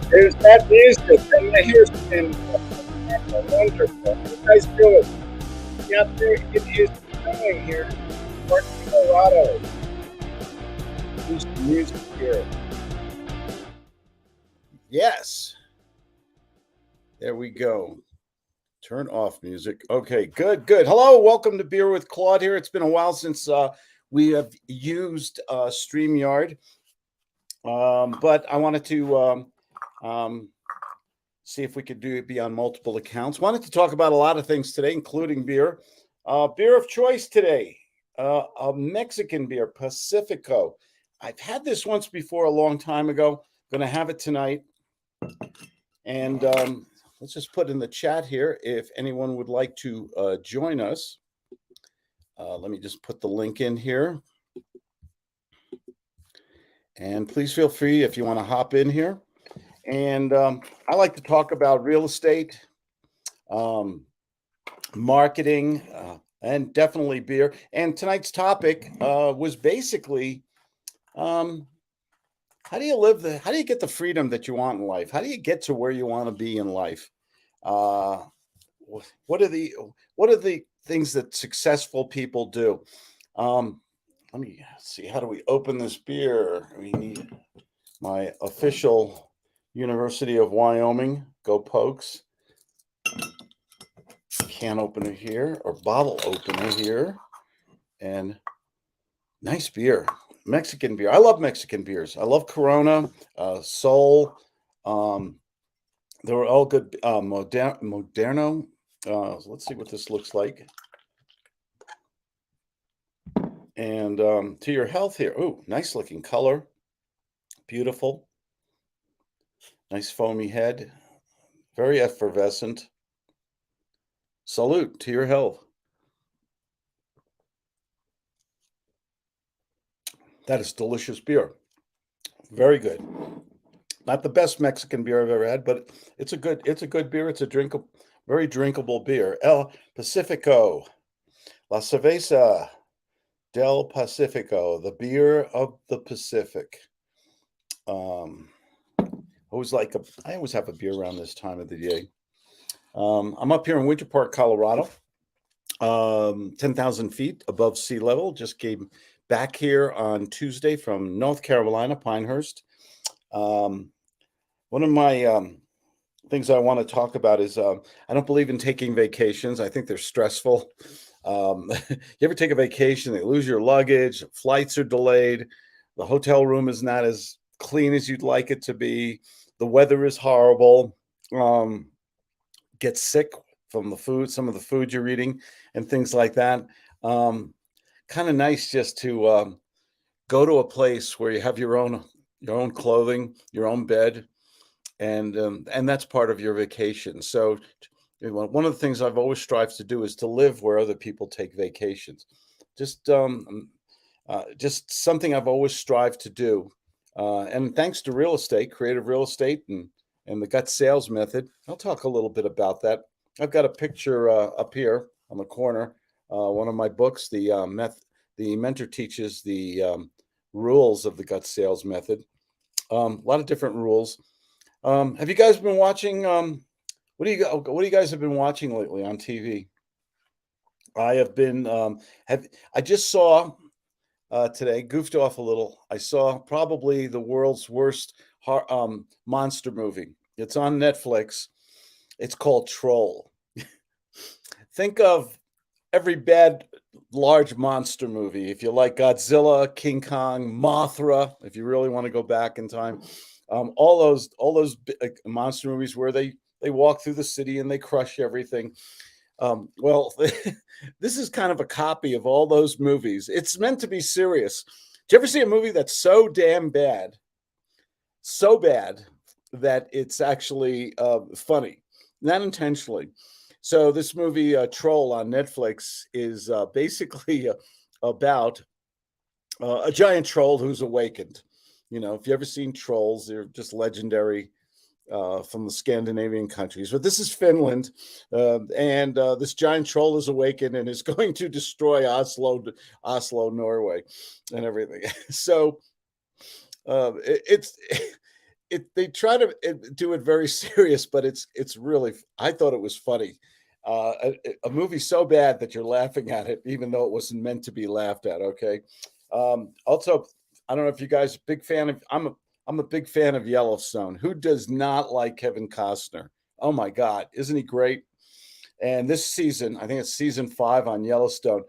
There's that music, and the hair's been wonderful. How you guys doing? You out there getting used to going here in North Colorado. Use the music here. Yes, there we go. Turn off music. Okay, good, good. Hello, welcome to Beer with Claude here. It's been a while since we have used StreamYard, but I wanted to um, see if we could be on multiple accounts. Wanted to talk about a lot of things today, including beer. Beer of choice today, a Mexican beer, Pacifico. I've had this once before a long time ago. Going to have it tonight. And let's just put in the chat here if anyone would like to join us. Let me just put the link in here. And please feel free if you want to hop in here. And I like to talk about real estate, marketing, and definitely beer. And tonight's topic was basically how do you get the freedom that you want in life? How do you get to where you want to be in life? What are the things that successful people do? Let me see. How do we open this beer? We need my official University of Wyoming. Go Pokes. Can opener here or bottle opener here. And nice beer. Mexican beer. I love Mexican beers. I love Corona, Sol. They were all good. Moderno. Let's see what this looks like. And to your health here. Oh, nice looking color. Beautiful. Nice foamy head. Very effervescent. Salute to your health. That is delicious beer. Very good. Not the best Mexican beer I've ever had, but it's a good beer. It's a very drinkable beer. El Pacifico. La Cerveza del Pacifico, the beer of the Pacific. I always have a beer around this time of the day. I'm up here in Winter Park, Colorado, 10,000 feet above sea level. Just came back here on Tuesday from North Carolina, Pinehurst. One of my things I want to talk about is I don't believe in taking vacations. I think they're stressful. You ever take a vacation, they lose your luggage, flights are delayed, the hotel room is not as clean as you'd like it to be, the weather is horrible, get sick from the food, some of the food you're eating, and things like that. Kind of nice just to go to a place where you have your own clothing, your own bed, and that's part of your vacation. So one of the things I've always strived to do is to live where other people take vacations. Just something I've always strived to do. And thanks to real estate, creative real estate, and the gut sales method, I'll talk a little bit about that. I've got a picture up here on the corner. One of my books, the mentor teaches the rules of the gut sales method. A lot of different rules. Have you guys been watching? What do you guys have been watching lately on TV? I have been. I just saw today, goofed off a little. I saw probably the world's worst monster movie. It's on Netflix. It's called Troll. Think of every bad large monster movie. If you like Godzilla, King Kong, Mothra, if you really want to go back in time, all those monster movies where they walk through the city and they crush everything. Well, this is kind of a copy of all those movies. It's meant to be serious. Did you ever see a movie that's so damn bad, so bad that it's actually funny, not intentionally? So this movie, Troll on Netflix, is basically about a giant troll who's awakened. You know, if you ever seen trolls, they're just legendary from the Scandinavian countries. But this is Finland, and this giant troll is awakened and is going to destroy Oslo, Norway, and everything. So It's they try to do it very serious, but it's really I thought it was funny. A movie so bad that you're laughing at it, even though it wasn't meant to be laughed at. Okay. Also, I don't know if you guys are big fan of. I'm a big fan of Yellowstone. Who does not like Kevin Costner? Oh my God, isn't he great? And this season, I think it's season 5 on Yellowstone.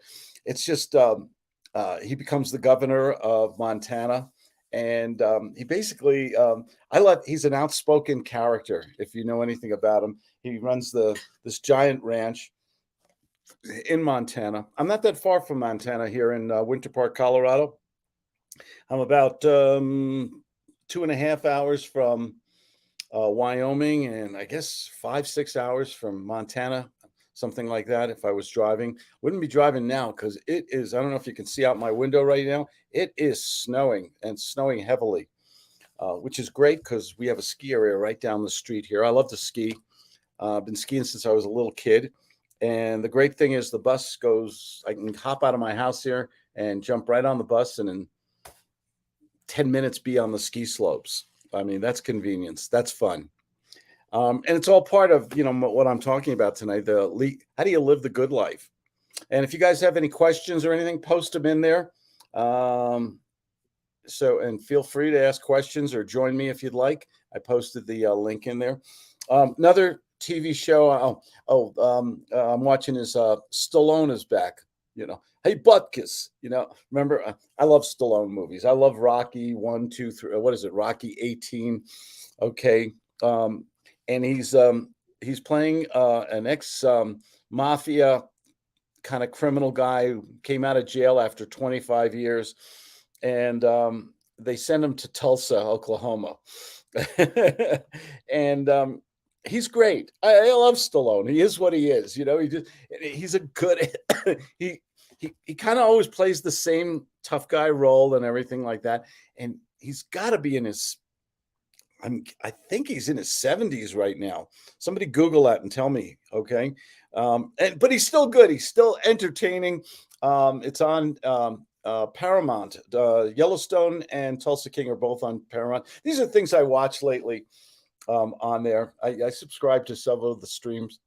It's just he becomes the governor of Montana, and he basically he's an outspoken character. If you know anything about him, he runs this giant ranch in Montana. I'm not that far from Montana here in Winter Park, Colorado. I'm about 2.5 hours from Wyoming, and I guess 5, 6 hours from Montana, something like that. If I was driving, wouldn't be driving now because it is. I don't know if you can see out my window right now. It is snowing and snowing heavily, which is great because we have a ski area right down the street here. I love to ski. I've been skiing since I was a little kid. And the great thing is the bus goes, I can hop out of my house here and jump right on the bus and in 10 minutes be on the ski slopes. I mean, that's convenience. That's fun. And it's all part of, what I'm talking about tonight, how do you live the good life? And if you guys have any questions or anything, post them in there. And feel free to ask questions or join me if you'd like. I posted the link in there. Another TV show I'm watching is Stallone is back. Hey Butkus. Remember I love Stallone movies. I love Rocky 1, 2, 3. What is it? Rocky 18. Okay, and he's playing an ex mafia kind of criminal guy who came out of jail after 25 years, and they send him to Tulsa, Oklahoma. And he's great. I love Stallone. He is what he is. He's a good. he kind of always plays the same tough guy role and everything like that. And he's got to be in his. I think he's in his 70s right now. Somebody Google that and tell me, okay? But he's still good. He's still entertaining. It's on Paramount. Yellowstone and Tulsa King are both on Paramount. These are things I watched lately on there. I subscribe to several of the streams,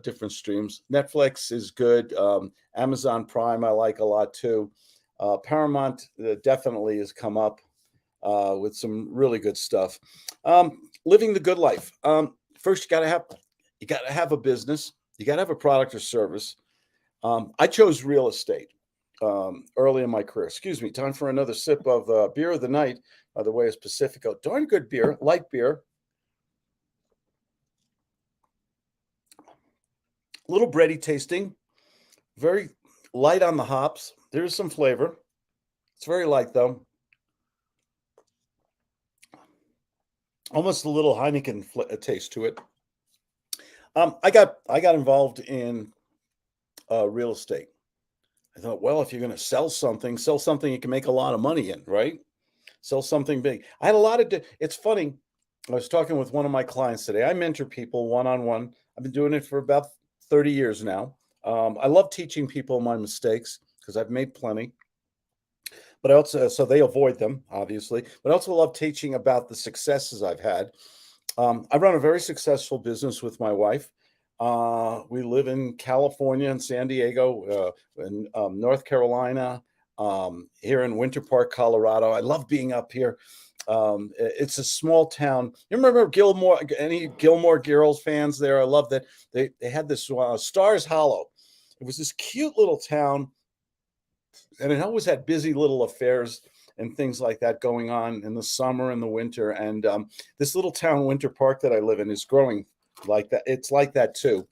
different streams. Netflix is good. Amazon Prime I like a lot too. Paramount definitely has come up with some really good stuff. Living the good life. First, you gotta have a business. You gotta have a product or service. I chose real estate early in my career. Excuse me. Time for another sip of beer of the night. By the way, is Pacifico. Darn good beer, light beer. A little bready tasting. Very light on the hops. There's some flavor. It's very light though. Almost a little Heineken taste to it. I got involved in real estate. I thought, well, if you're going to sell something you can make a lot of money in, right? Sell something big. I had a lot of. It's funny. I was talking with one of my clients today. I mentor people one-on-one. I've been doing it for about 30 years now. I love teaching people my mistakes because I've made plenty. But I also, so they avoid them, obviously. But I also love teaching about the successes I've had. I run a very successful business with my wife. We live in California and San Diego, in North Carolina, here in Winter Park, Colorado. I love being up here. It's a small town. You remember Gilmore? Any Gilmore Girls fans there? I love that they had this Stars Hollow. It was this cute little town, and it always had busy little affairs and things like that going on in the summer and the winter. And this little town, Winter Park, that I live in, is growing like that. It's like that too.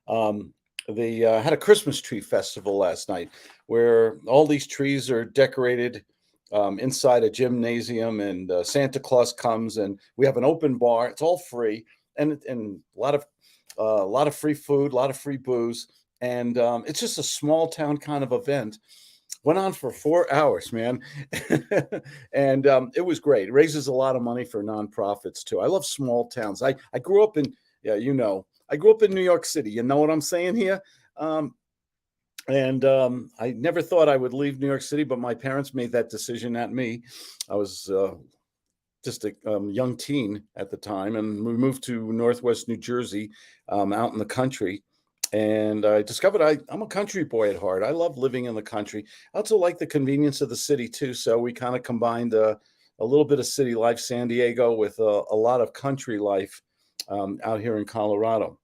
They had a Christmas tree festival last night where all these trees are decorated inside a gymnasium, and Santa Claus comes, and we have an open bar. It's all free, and a lot of free food, a lot of free booze, and it's just a small town kind of event. Went on for 4 hours, man. And it was great. It raises a lot of money for nonprofits too. I love small towns. I grew up in, I grew up in New York City. You know what I'm saying here? And I never thought I would leave New York City, but my parents made that decision, not me. I was just a young teen at the time, and we moved to Northwest New Jersey, out in the country. And I discovered I'm a country boy at heart. I love living in the country. I also like the convenience of the city too. So we kind of combined a little bit of city life, San Diego, with a lot of country life out here in Colorado.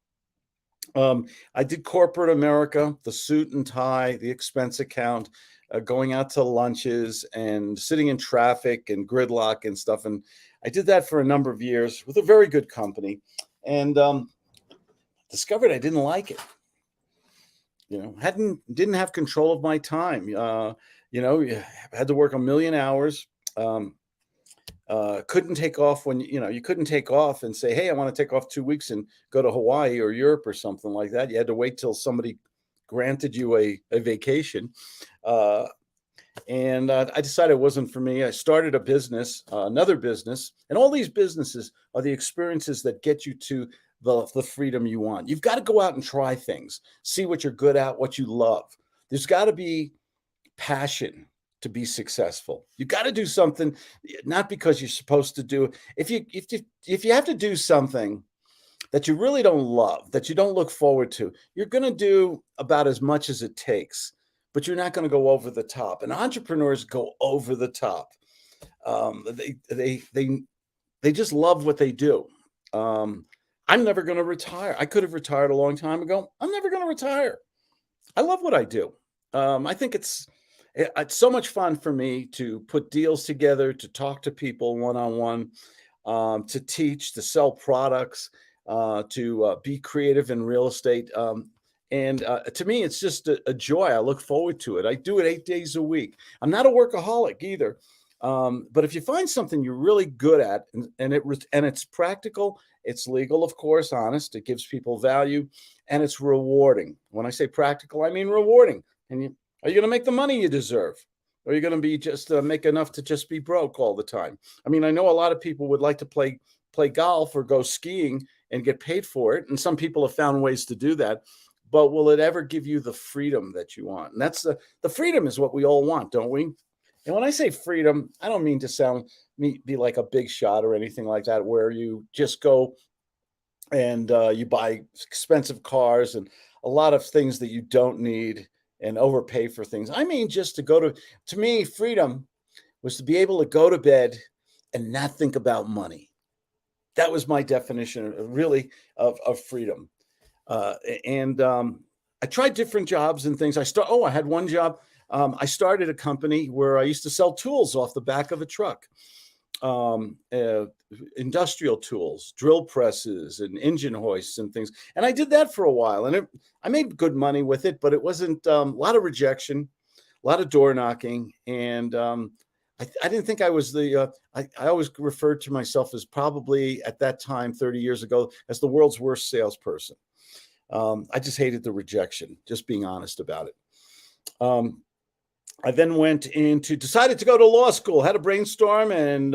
I did corporate America, the suit and tie, the expense account, going out to lunches and sitting in traffic and gridlock and stuff. And I did that for a number of years with a very good company, and discovered I didn't like it. Didn't have control of my time. Had to work a million hours. Um, couldn't take off when you couldn't take off and say, hey, I want to take off 2 weeks and go to Hawaii or Europe or something like that. You had to wait till somebody granted you a vacation. uh, and I decided it wasn't for me. I started a business, another business, and all these businesses are the experiences that get you to the freedom you want. You've got to go out and try things, see what you're good at, what you love. There's got to be passion to be successful. You got to do something, not because you're supposed to do. If you have to do something that you really don't love, that you don't look forward to, you're going to do about as much as it takes, but you're not going to go over the top. And entrepreneurs go over the top. They just love what they do. Um, I'm never going to retire. I could have retired a long time ago. I'm never going to retire. I love what I do. I think it's so much fun for me to put deals together, to talk to people one on one, to teach, to sell products, to be creative in real estate. And to me, it's just a joy. I look forward to it. I do it 8 days a week. I'm not a workaholic either. But if you find something you're really good at, and it's practical, it's legal, of course, honest, it gives people value, and it's rewarding. When I say practical, I mean rewarding. And are you going to make the money you deserve? Or are you going to be just make enough to just be broke all the time? I mean, I know a lot of people would like to play golf or go skiing and get paid for it, and some people have found ways to do that. But will it ever give you the freedom that you want? And that's the freedom is what we all want, don't we? And when I say freedom, I don't mean to be like a big shot or anything like that, where you just go and you buy expensive cars and a lot of things that you don't need and overpay for things. I mean, just to me, freedom was to be able to go to bed and not think about money. That was my definition, really, of freedom. And I tried different jobs and things. I had one job. I started a company where I used to sell tools off the back of a truck, um, uh, industrial tools, drill presses, and engine hoists and things. And I did that for a while, and I made good money with it, but it wasn't a lot of rejection, a lot of door knocking, and I didn't think I was I always referred to myself as, probably at that time, 30 years ago, as the world's worst salesperson. I just hated the rejection, just being honest about it. Um, I then decided to go to law school, had a brainstorm, and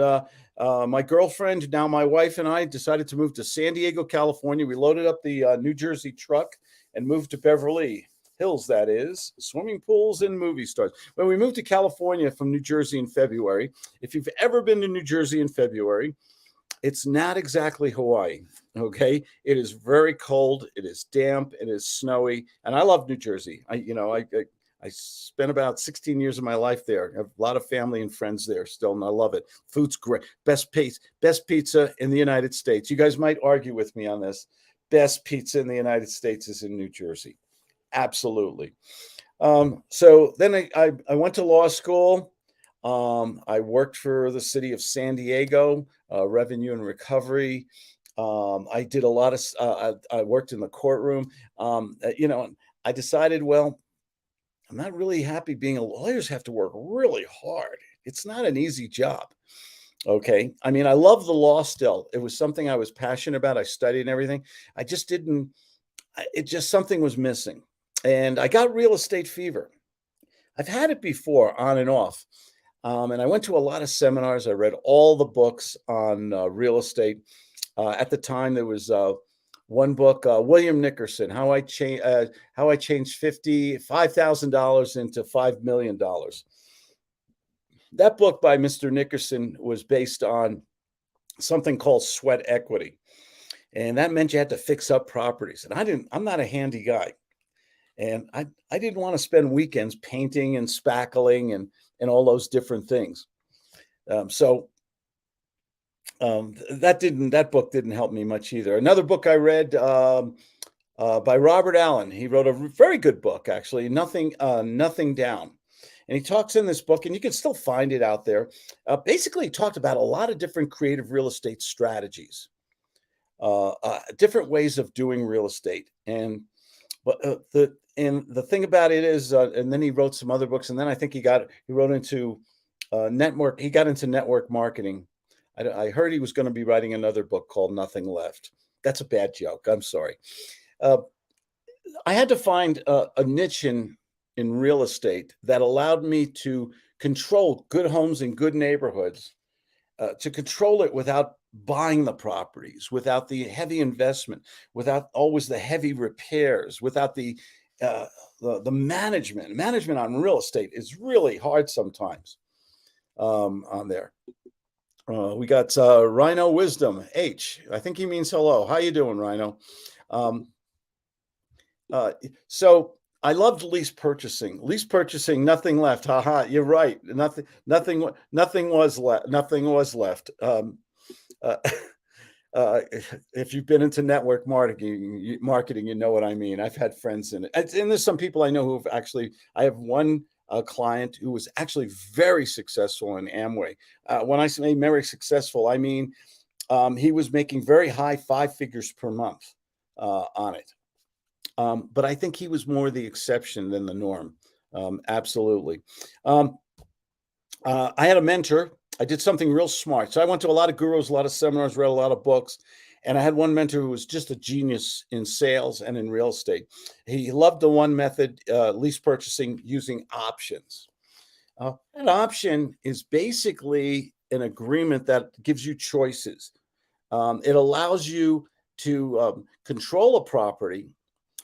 my girlfriend, now my wife, and I decided to move to San Diego, California. We loaded up the New Jersey truck and moved to Beverly Hills, that is, swimming pools and movie stars. When we moved to California from New Jersey in February, if you've ever been to New Jersey in February, it's not exactly Hawaii. Okay, it is very cold. It is damp. It is snowy, and I love New Jersey. I spent about 16 years of my life there. I have a lot of family and friends there still, and I love it. Food's great. Best pizza in the United States. You guys might argue with me on this. Best pizza in the United States is in New Jersey. Absolutely. So then I went to law school. I worked for the city of San Diego, revenue and recovery. I did a lot of, I worked in the courtroom. I decided, well, I'm not really happy being lawyers have to work really hard. It's not an easy job. Okay. I mean, I love the law still. It was something I was passionate about. I studied and everything. I just didn't, it just, something was missing. And I got real estate fever. I've had it before, on and off. And I went to a lot of seminars. I read all the books on real estate. At the time, there was One book, William Nickerson, how I changed $5,000 into $5 million. That book by Mr. Nickerson was based on something called sweat equity, and that meant you had to fix up properties. And I'm not a handy guy, and I didn't want to spend weekends painting and spackling and all those different things. So that book didn't help me much either. Another book I read by Robert Allen. He wrote a very good book, actually, Nothing Down. And he talks in this book, and you can still find it out there. Basically, he talked about a lot of different creative real estate strategies, different ways of doing real estate. And the thing about it is, and then he wrote some other books, and then I think he got into network marketing. I heard he was going to be writing another book called Nothing Left. That's a bad joke. I'm sorry. I had to find a niche in real estate that allowed me to control good homes in good neighborhoods, to control it without buying the properties, without the heavy investment, without always the heavy repairs, without the management. Management on real estate is really hard sometimes on there. We got Rhino Wisdom H. I think he means hello. How you doing, Rhino? So I loved lease purchasing. Lease purchasing, nothing left. Haha, you're right. Nothing was left. If you've been into network marketing, you know what I mean. I've had friends in it, and there's some people I know who've actually. I have one client who was actually very successful in Amway. When I say very successful, I mean he was making very high 5 figures per month on it. But I think he was more the exception than the norm. Absolutely. I had a mentor. I did something real smart. So I went to a lot of gurus, a lot of seminars, read a lot of books. And I had one mentor who was just a genius in sales and in real estate. He loved the one method, lease purchasing using options. An option is basically an agreement that gives you choices. It allows you to control a property.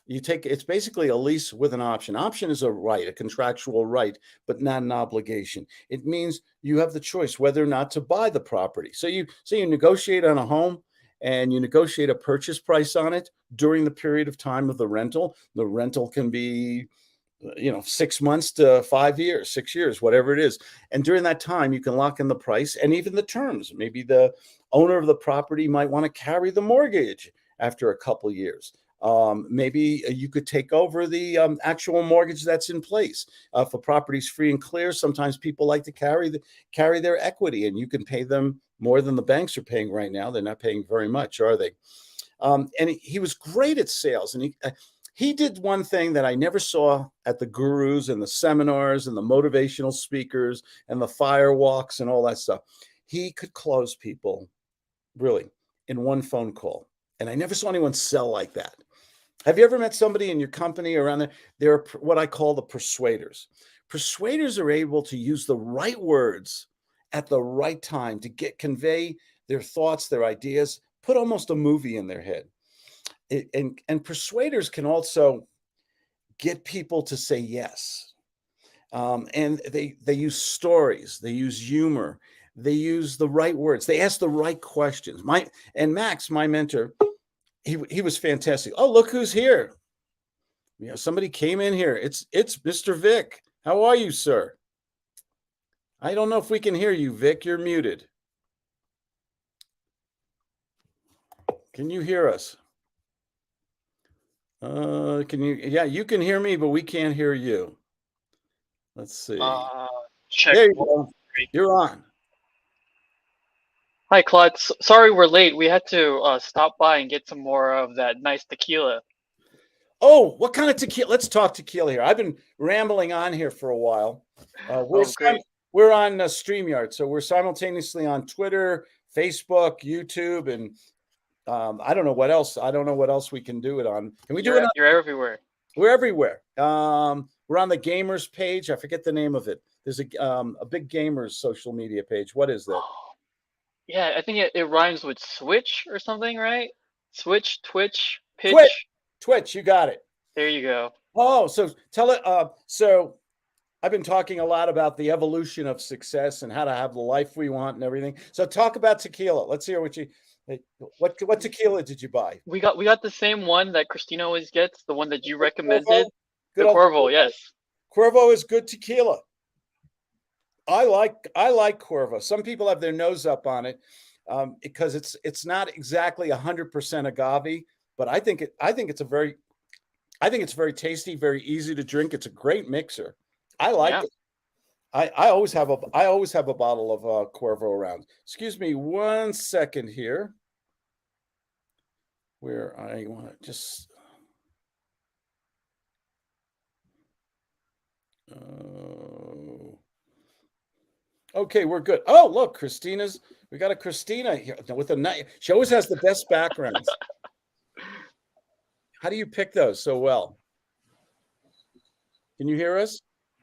It's basically a lease with an option. Option is a right, a contractual right, but not an obligation. It means you have the choice whether or not to buy the property. So you negotiate on a home and you negotiate a purchase price on it during the period of time of the rental. The rental can be 6 months to 5 years, 6 years, whatever it is. And during that time, you can lock in the price and even the terms. Maybe the owner of the property might want to carry the mortgage after a couple of years. Maybe you could take over the actual mortgage that's in place. For properties free and clear, sometimes people like to carry their equity, and you can pay them more than the banks are paying right now. They're not paying very much, are they? And he was great at sales, and he did one thing that I never saw at the gurus and the seminars and the motivational speakers and the fire walks and all that stuff. He could close people really in one phone call. And I never saw anyone sell like that. Have you ever met somebody in your company around there? They're what I call the persuaders. Persuaders are able to use the right words at the right time to convey their thoughts, their ideas, put almost a movie in their head. And persuaders can also get people to say yes. And they use stories, they use humor, they use the right words, they ask the right questions. Max, my mentor, he was fantastic. Oh, look who's here. Somebody came in here. It's Mr. Vic. How are you, sir? I don't know if we can hear you, Vic. You're muted. Can you hear us? Can you? Yeah, you can hear me, but we can't hear you. Let's see. Check. There you go. You're on. Hi, Claude. Sorry we're late. We had to stop by and get some more of that nice tequila. Oh, what kind of tequila? Let's talk tequila here. I've been rambling on here for a while. Great. We're on StreamYard, so we're simultaneously on Twitter, Facebook, YouTube, and I don't know what else. I don't know what else we can do it on. Can we do it? You're everywhere. We're everywhere. We're on the gamers page. I forget the name of it. There's a big gamers social media page. What is that? Yeah, I think it rhymes with switch or something, right? Switch, twitch, Twitch, pitch. Twitch, you got it. There you go. Oh, so tell it. So I've been talking a lot about the evolution of success and how to have the life we want and everything. So talk about tequila. Let's hear what tequila did you buy? We got the same one that Christina always gets, the one that you Cuervo? recommended. Good The old Corvo, Cuervo. yes. Cuervo is good tequila. I like Cuervo. Some people have their nose up on it because it's not exactly 100% agave, but I think it's very tasty, very easy to drink. It's a great mixer. I like Yeah. it. I always have a bottle of Cuervo around. Excuse me 1 second here, where I want to just. Okay, we're good. Oh, look, we got a Christina here with a nice. She always has the best backgrounds. How do you pick those so well? Can you hear us?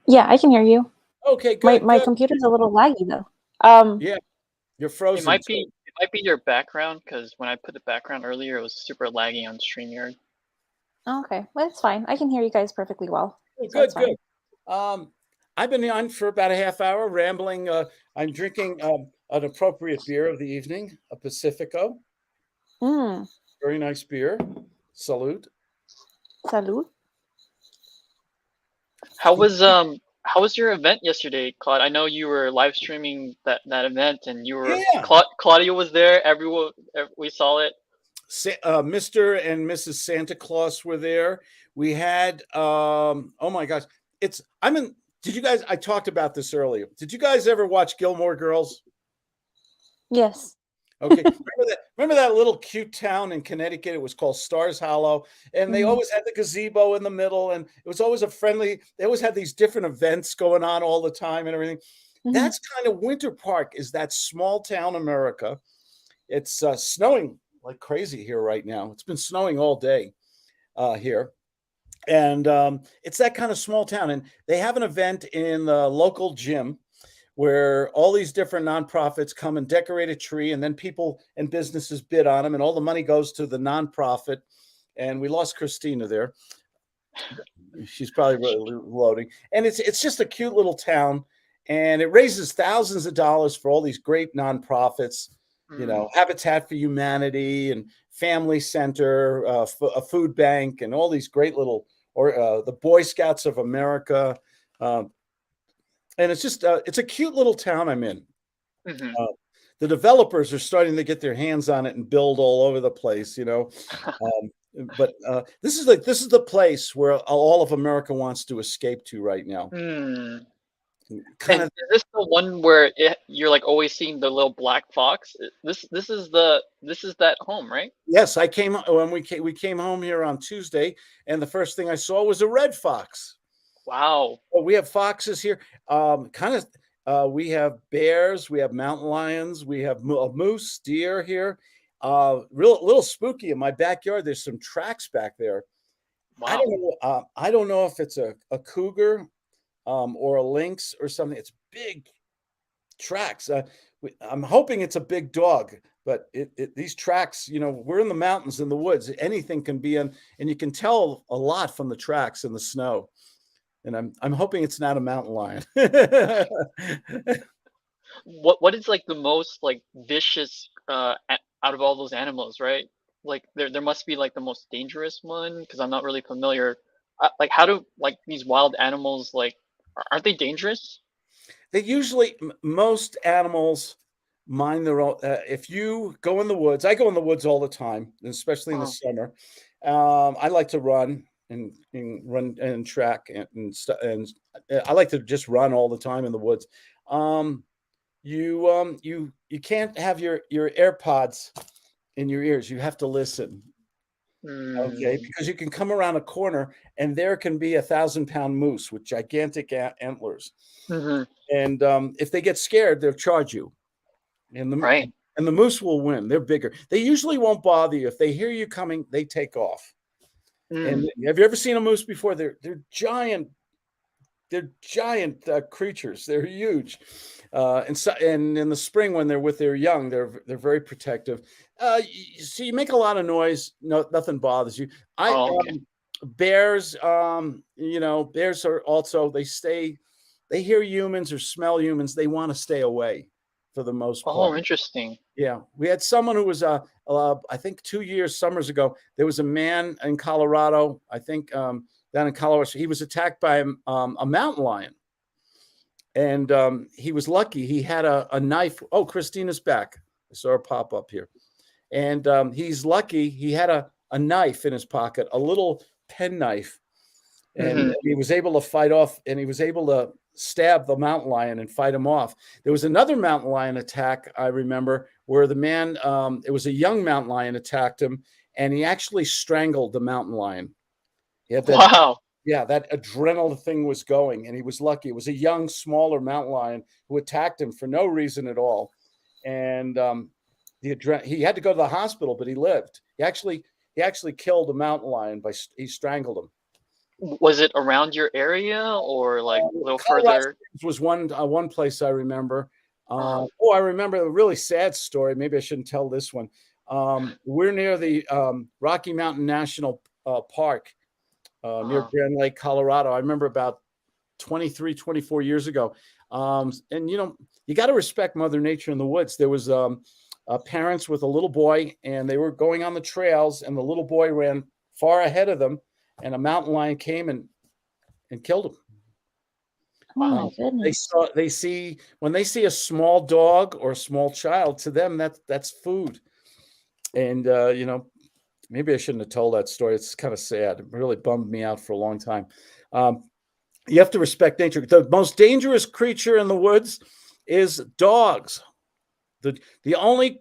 Yeah, I can hear you. Okay, My good. computer's a little laggy though. Yeah, you're It frozen. might be your background, because when I put the background earlier, it was super laggy on StreamYard. Okay, well, it's fine. I can hear you guys perfectly well. Oh, So it's good. fine. I've been on for about a half hour rambling. I'm drinking an appropriate beer of the evening, a Pacifico. Mm, Very nice beer. Salute. salud. How was your event yesterday, Claude? I know you were live streaming that event, and Yeah. Claudia was there. Everyone, we saw it. Mr. and Mrs. Santa Claus were there. We had oh my gosh, did you guys, I talked about this earlier. Did you guys ever watch Gilmore Girls? Yes. Okay. Remember that little cute town in Connecticut? It was called Stars Hollow, and they always had the gazebo in the middle, and it was always they always had these different events going on all the time and everything. That's kind of Winter Park, is that small town America. It's snowing like crazy here right now. It's been snowing all day here. And it's that kind of small town. And they have an event in the local gym where all these different nonprofits come and decorate a tree, and then people and businesses bid on them, and all the money goes to the nonprofit. And we lost Christina there. She's probably really loading. And it's just a cute little town, and it raises thousands of dollars for all these great nonprofits. Habitat for Humanity and Family Center, a food bank, and all these great little, the Boy Scouts of America. And it's just, it's a cute little town I'm in. The developers are starting to get their hands on it and build all over the place, but this is the place where all of America wants to escape to right now. Is this the one where you're like always seeing the little black fox? This is that home, right? Yes, I came when we came home here on Tuesday, and the first thing I saw was a red fox. Wow. Well, we have foxes here. We have bears, we have mountain lions, we have moose, deer here. Little spooky in my backyard. There's some tracks back there. Wow. I don't know if it's a cougar or a lynx or something. It's big tracks. I'm hoping it's a big dog, but these tracks, we're in the mountains, in the woods. Anything can be in, and you can tell a lot from the tracks in the snow. And I'm hoping it's not a mountain lion. What is like the most like vicious out of all those animals, right? Like there must be like the most dangerous one, because I'm not really familiar. Like how do like these wild animals, like aren't they dangerous? They usually, most animals mind their own. If you go in the woods, I go in the woods all the time, especially in the summer. I like to run and run and track and I like to just run all the time in the woods. You can't have your AirPods in your ears. You have to listen. Okay, because you can come around a corner and there can be 1,000-pound moose with gigantic antlers. And if they get scared, they'll charge you. And the moose will win. They're bigger. They usually won't bother you. If they hear you coming, they take off. And have you ever seen a moose before? They're giant, they're giant creatures. They're huge. And in the spring when they're with their young, they're very protective. So you make a lot of noise, no, nothing bothers you. I Oh, okay. Bears, bears are also they hear humans or smell humans, they want to stay away for the most part. Oh, interesting. Yeah, we had someone who was I think 2 years, summers ago. There was a man in Colorado, I think down in Colorado. He was attacked by a mountain lion, and he was lucky. He had a knife. Oh, Christina's back. I saw her pop up here, and he's lucky. He had a knife in his pocket, a little pen knife, and Hmm. he was able to fight off, and he was able to stab the mountain lion and fight him off. There was another mountain lion attack, I remember, where the man, it was a young mountain lion, attacked him, and he actually strangled the mountain lion. He had that, Wow. yeah, that adrenaline thing was going, and he was lucky. It was a young, smaller mountain lion who attacked him for no reason at all, and he had to go to the hospital, but he lived. He actually killed a mountain lion he strangled him. Was it around your area or like a little Colorado further? Springs was one place I remember. Uh, I remember a really sad story. Maybe I shouldn't tell this one. We're near the Rocky Mountain National Park near uh, Grand Lake, Colorado. I remember about 23, 24 years ago. And you got to respect Mother Nature in the woods. There was parents with a little boy, and they were going on the trails, and the little boy ran far ahead of them, and a mountain lion came and killed him. Oh my They goodness. see when they see a small dog or a small child, to them that's food. And maybe I shouldn't have told that story. It's kind of sad. It really bummed me out for a long time. Um, you have to respect nature. The most dangerous creature in the woods is dogs. The only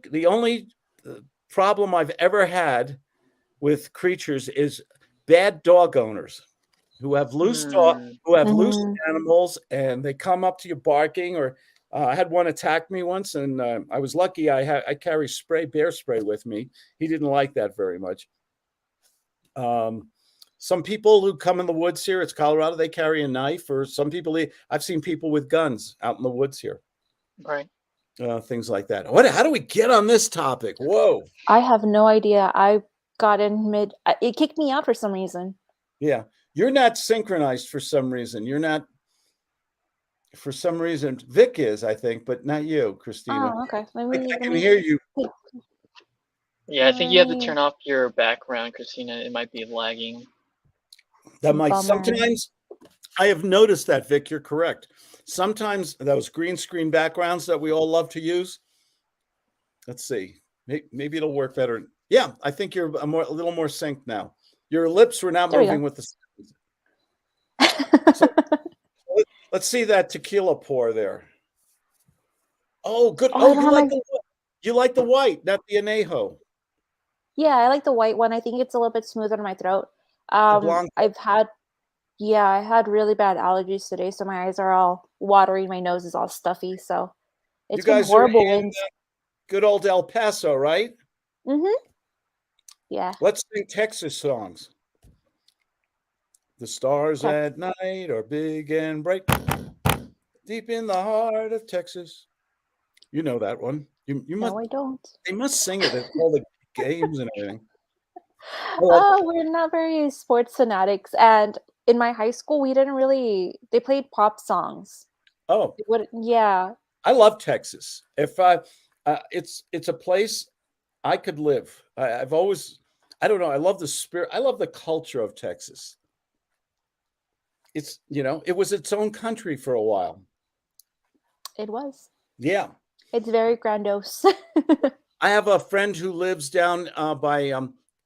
problem I've ever had with creatures is bad dog owners hmm. who have loose Hmm. animals, and they come up to you barking. Or I had one attack me once, and I was lucky. I carry bear spray with me. He didn't like that very much. Um, some people who come in the woods here, it's Colorado, they carry a knife, or some people, I've seen people with guns out in the woods here, Right. things like that. How do we get on this topic? Whoa. I have no idea. I got in it kicked me out for some reason. Yeah. You're not synchronized for some reason. You're not, for some reason. Vic is, I think, but not you, Christina. Oh, okay. I Let can me hear you. Yeah, I think let you have to me turn off your background, Christina. It might be lagging. That might bummer. sometimes I have noticed that, Vic. You're correct. Sometimes those green screen backgrounds that we all love to use. Let's see. Maybe it'll work better. Yeah, I think you're a little more synced now. Your lips were not There we moving go. with the sounds. So let's see that tequila pour there. Oh, good. Oh, I Oh, don't have my you like the white, not the anejo, yeah, I like the white one. I think it's a little bit smoother on my throat. the blanco. I had really bad allergies today, so my eyes are all watery, my nose is all stuffy, so You it's been guys are horrible in winds. good old El Paso, right? Mhm. Yeah. Let's sing Texas songs. The stars Okay. at night are big and bright, deep in the heart of Texas. You know that one. You must. No, I don't. They must sing it at all the games and everything. I like Oh, we're not very sports fanatics, and in my high school, we didn't really they played pop songs. Oh, Yeah. I love Texas. If I, it's a place I could live. I've always, I don't know. I love the spirit. I love the culture of Texas. It was its own country for a while. It was. Yeah. It's very grandiose. I have a friend who lives down by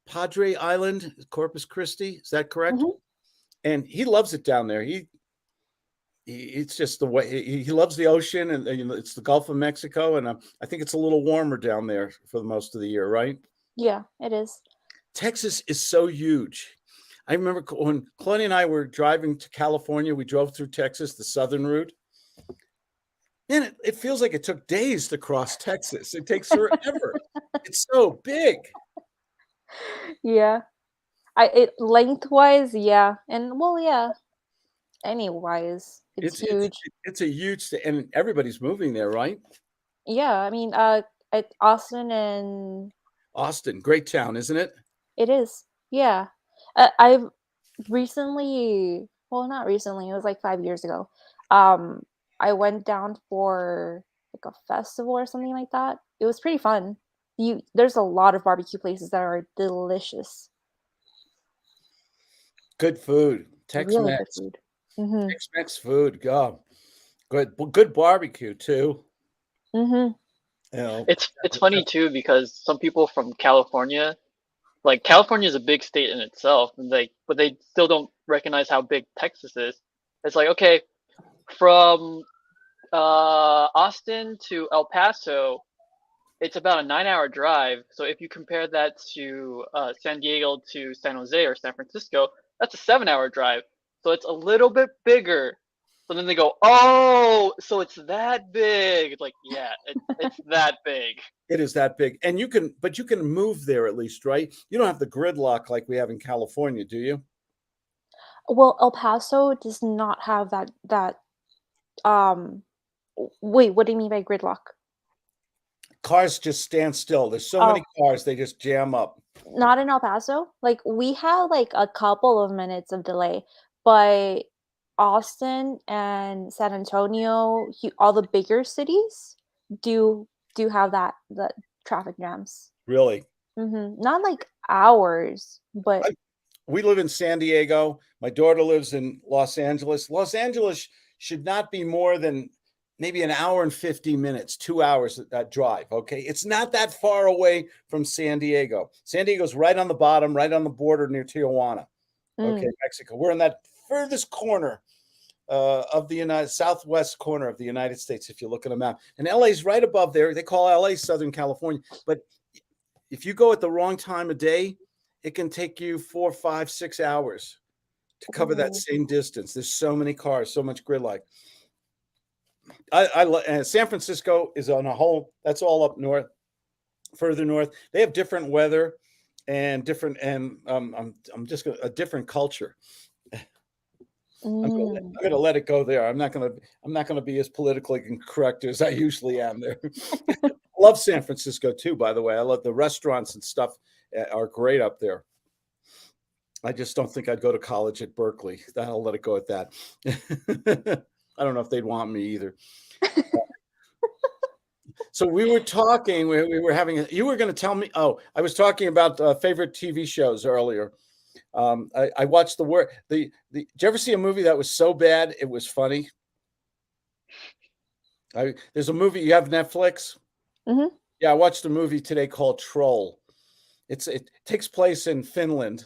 Padre Island, Corpus Christi. Is that correct? Mhm. And he loves it down there. It's just the way he loves the ocean, and it's the Gulf of Mexico, and I think it's a little warmer down there for the most of the year, right? Yeah, it is. Texas is so huge. I remember when Claudia and I were driving to California, we drove through Texas, the southern route. Man, it feels like it took days to cross Texas. It takes forever. It's so big. Yeah. I it lengthwise, yeah. And well, yeah. Anywise, it's It's it's huge. it's a huge and everybody's moving there, right? Yeah, I mean, at Austin and Austin, great town, isn't it? it is. Yeah. I've recently, well, not recently, it was like 5 years ago. Um, I went down for like a festival or something like that. It was pretty fun. There's a lot of barbecue places that are delicious. Good food, Really good Tex-Mex, food. Mhm. Tex-Mex food. God, good barbecue too. Mhm. You know, It's funny too because some people from California, like California is a big state in itself, and but they still don't recognize how big Texas is. It's like, okay, from Austin to El Paso, it's about a 9 hour drive. So if you compare that to San Diego to San Jose or San Francisco, that's a 7 hour drive. So it's a little bit bigger. So then they go, oh, so it's that big. It's like, yeah, it's that big. it is that big, and but you can move there at least, right? You don't have the gridlock like we have in California, do you? Well, El Paso does not have that, um wait, what do you mean by gridlock? Cars just stand still. There's so Oh, many cars, they just jam up. not in El Paso? Like, we had, like, a couple of minutes of delay, but Austin and San Antonio, all the bigger cities do have the traffic jams. Really. Mhm. Not like hours, but I We live in San Diego. My daughter lives in Los Angeles. Los Angeles should not be more than maybe an hour and 50 minutes, 2 hours that drive. Okay. It's not that far away from San Diego. San Diego's right on the bottom, right on the border near Tijuana. Okay. mm, Mexico. We're in that furthest corner of the southwest corner of the United States, if you look at a map. And LA's right above there. They call LA Southern California. But if you go at the wrong time of day, it can take you 4, 5, 6 hours to cover that ooh, same distance. There's so many cars, so much gridlock. San Francisco is on a whole. That's all up north, further north. They have different weather and different, and I'm just a different culture. mm. I'm gonna let it go there. I'm not gonna be as politically incorrect as I usually am there. Love San Francisco too, by the way. I love the restaurants and stuff are great up there. I just don't think I'd go to college at Berkeley. I'll let it go at that. I don't know if they'd want me either. So we were talking. We were having. You were going to tell me. Oh, I was talking about favorite TV shows earlier. I watched the word. Did you ever see a movie that was so bad it was funny? There's a movie. You have Netflix. Mhm. Yeah, I watched a movie today called Troll. It takes place in Finland.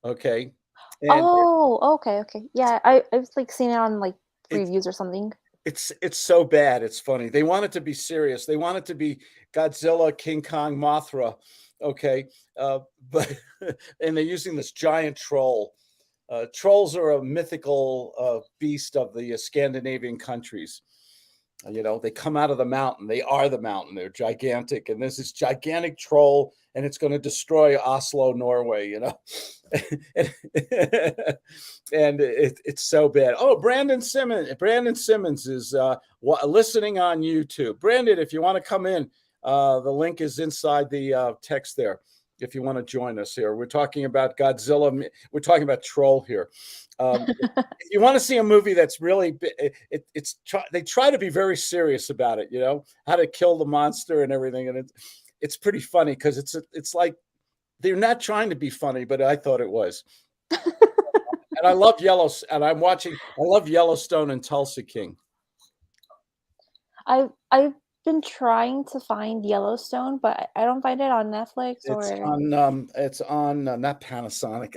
Okay, and Oh, okay, okay. Yeah, I've, like, seen it on, like, it's previews or something. it's so bad, it's funny. They want it to be serious. They want it to be Godzilla, King Kong, Mothra, okay? But and they're using this giant troll. Trolls are a mythical beast of the Scandinavian countries. You know, they come out of the mountain. They are the mountain. They're gigantic, and there's this gigantic troll, and it's going to destroy Oslo, Norway. You know, and, it's so bad. Oh, Brandon Simmons is listening on YouTube. Brandon, if you want to come in, the link is inside the text there. If you want to join us here, we're talking about Godzilla. We're talking about Troll here. If you want to see a movie that's really, they try to be very serious about it. You know how to kill the monster and everything, and it's pretty funny because it's like they're not trying to be funny, but I thought it was. And I love I love Yellowstone and Tulsa King. I've been trying to find Yellowstone, but I don't find it on Netflix or It's on not Panasonic.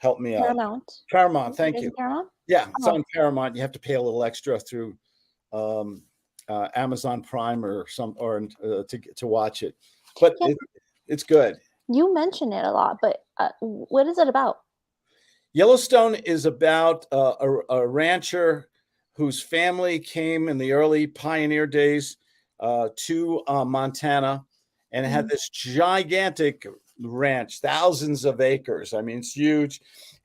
Help me out. Paramount. Paramount. Thank Is you. it Paramount? Yeah, it's Oh, on Paramount. You have to pay a little extra through um, Amazon Prime to watch it, but yeah, it's good. you mention it a lot, but, what is it about? Yellowstone is about a rancher whose family came in the early pioneer days to Montana and had Mhm. this gigantic ranch, thousands of acres. I mean, it's huge.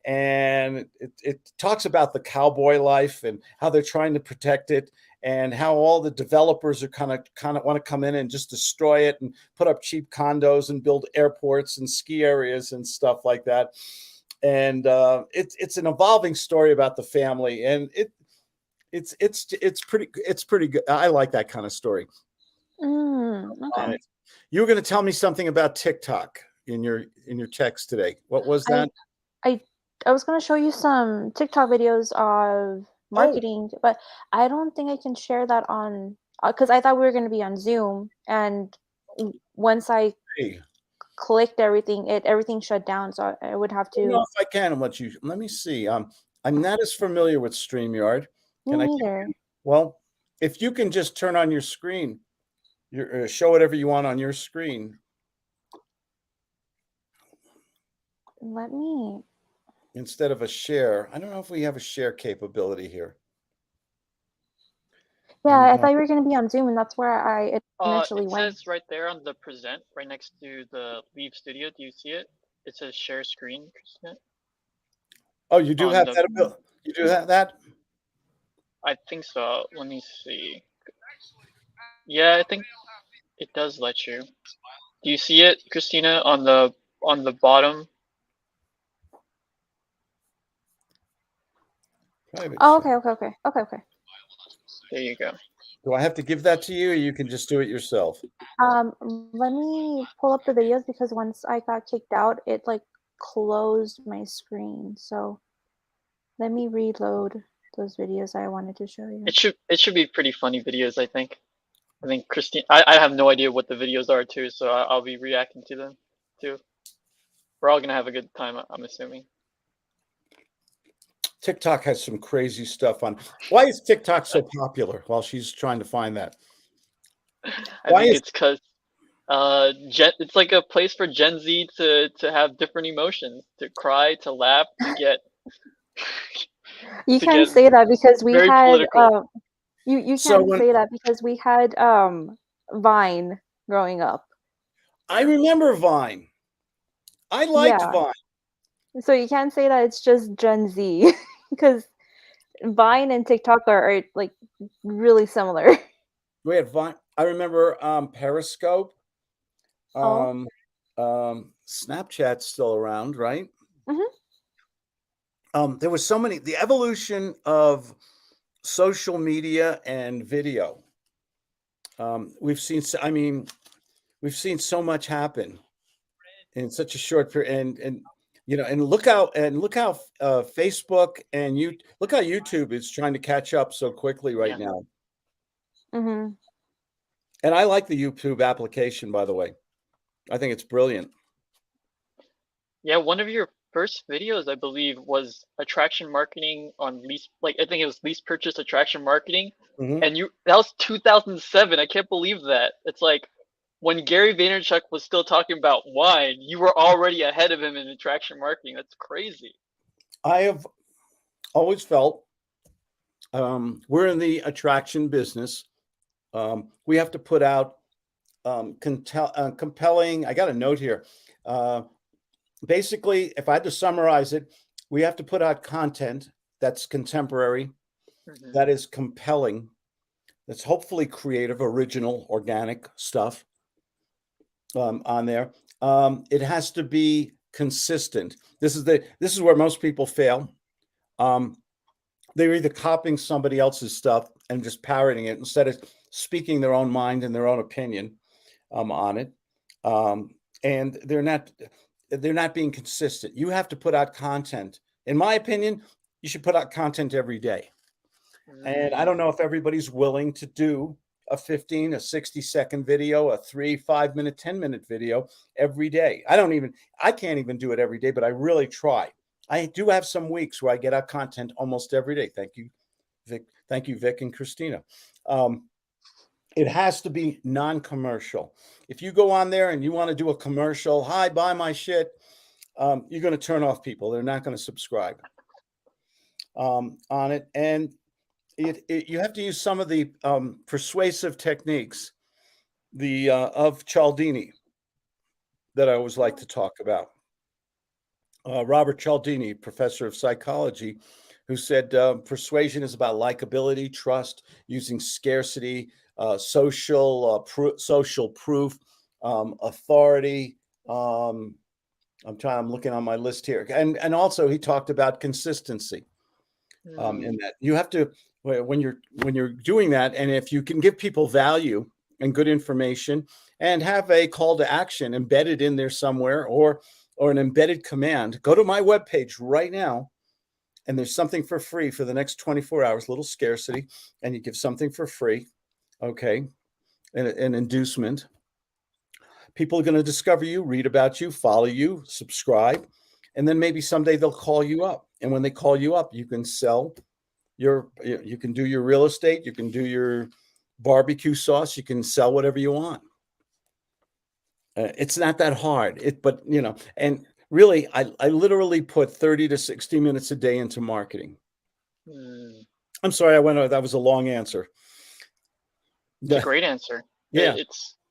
and it talks about the cowboy life and how they're trying to protect it, and how all the developers are kind of want to come in and just destroy it and put up cheap condos and build airports and ski areas and stuff like that. And it's an evolving story about the family, and it's pretty good. I like that kind of story. Okay. You were going to tell me something about TikTok in your text today. What was that? I was gonna show you some TikTok videos of Oh, marketing, but I don't think I can share that on because I thought we were gonna be on Zoom, and once I hey. clicked everything, everything shut down, so I would have I don't know to. if I can let me see. I'm not as familiar with StreamYard. Me Can I? neither. Well, if you can just turn on your screen, show whatever you want on your screen Let me. instead of a share. I don't know if we have a share capability here. Yeah, I'm I going. thought you were gonna be on Zoom, and that's where I initially It went. says right there on the present, right next to the Leave Studio. Do you see it? It says share screen, Christina. Oh, you do On have the, that ability. You do have that. I think so. Let me see. Yeah, I think it does let you. Do you see it, Christina, on the bottom? Private Oh, share. okay. There you go. Do I have to give that to you, or you can just do it yourself? Let me pull up the videos because once I got kicked out, it like closed my screen. So let me reload those videos I wanted to show you. It should be pretty funny videos, I think. I think Christine. I have no idea what the videos are too, so I'll be reacting to them too. We're all gonna have a good time, I'm assuming. TikTok has some crazy stuff on. Why is TikTok so popular? While she's trying to find that, I why think is it's because it's like a place for Gen Z to have different emotions, to cry, to laugh, You to can't get say that because we very had political. you so can't when say that because we had Vine growing up. I remember Vine, I liked Yeah. Vine. So you can't say that it's just Gen Z because Vine and TikTok are like really similar. We had Vine. I remember Periscope. Oh. Um, Snapchat's still around, right? Hmm. There was so many. The evolution of social media and video. We've seen. I mean, we've seen so much happen in such a short period, and and look how Facebook and you look how YouTube is trying to catch up so quickly right Yeah. now. Hmm. And I like the YouTube application, by the way. I think it's brilliant. Yeah, one of your first videos, I believe, was attraction marketing on lease, like I think it was lease purchase attraction marketing. Mhm. And that was 2007. I can't believe that. It's like when Gary Vaynerchuk was still talking about wine, you were already ahead of him in attraction marketing. That's crazy. I have always felt we're in the attraction business. We have to put out compelling. I got a note here. Basically, if I had to summarize it, we have to put out content that's contemporary, Hmm. that is compelling, that's hopefully creative, original, organic stuff on there. It has to be consistent. This is where most people fail. Um, they're either copying somebody else's stuff and just parroting it instead of speaking their own mind and their own opinion on it. And they're not being consistent. You have to put out content. In my opinion, you should put out content every day. And I don't know if everybody's willing to do a 15, a 60-second video, a 3, 5-minute, 10-minute video every day. I can't even do it every day, but I really try. I do have some weeks where I get out content almost every day. Thank you, Vic. Thank you, Vic and Christina. It has to be non-commercial. If you go on there and you want to do a commercial, hi, buy my shit, you're going to turn off people. They're not going to subscribe on it. And you have to use some of the persuasive techniques of Cialdini that I always like to talk about. Robert Cialdini, professor of psychology, who said persuasion is about likability, trust, using scarcity, social proof, authority. I'm looking on my list here, and also he talked about consistency. In that you have to, when you're doing that, and if you can give people value and good information, and have a call to action embedded in there somewhere, or an embedded command, go to my webpage right now, and there's something for free for the next 24 hours, little scarcity, and you give something for free, okay, an inducement. People are going to discover you, read about you, follow you, subscribe, and then maybe someday they'll call you up. And when they call you up, you can sell you can do your real estate, you can do your barbecue sauce, you can sell whatever you want. It's not that hard. But and really, I literally put 30 to 60 minutes a day into marketing. I'm sorry, that was a long answer. It's a great answer. Yeah.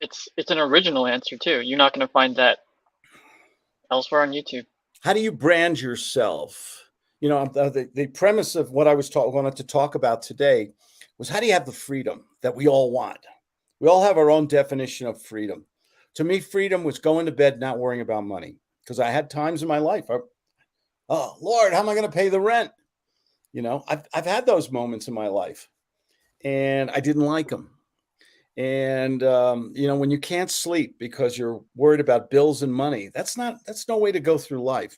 It's an original answer too. You're not going to find that elsewhere on YouTube. How do you brand yourself? The premise of what I wanted to talk about today was, how do you have the freedom that we all want? We all have our own definition of freedom. To me, freedom was going to bed not worrying about money, because I had times in my life, oh Lord, how am I going to pay the rent? I've had those moments in my life, and I didn't like them. And when you can't sleep because you're worried about bills and money, that's no way to go through life.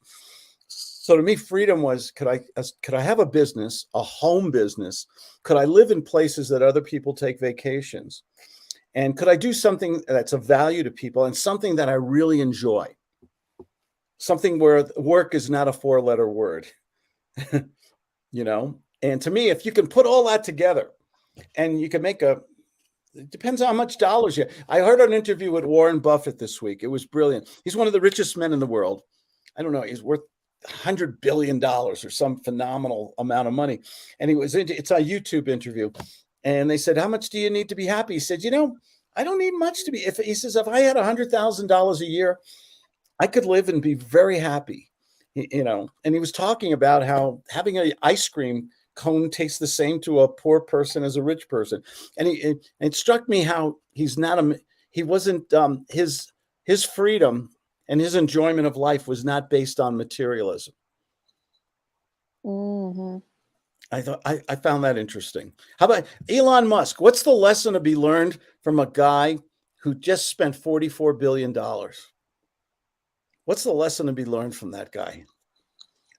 So to me, freedom was, could I have a business, a home business? Could I live in places that other people take vacations? And could I do something that's of value to people, and something that I really enjoy? Something where work is not a 4-letter word, And to me, if you can put all that together, and you can make it depends on how much dollars you. I heard an interview with Warren Buffett this week. It was brilliant. He's one of the richest men in the world. I don't know. He's worth $100 billion or some phenomenal amount of money. And it's a YouTube interview. And they said, how much do you need to be happy? He said, I don't need much to be. He says, if I had $100,000 a year, I could live and be very happy. And he was talking about how having an ice cream cone tastes the same to a poor person as a rich person. And it struck me how his freedom and his enjoyment of life was not based on materialism. Mm-hmm. I found that interesting. How about Elon Musk? What's the lesson to be learned from a guy who just spent $44 billion? What's the lesson to be learned from that guy?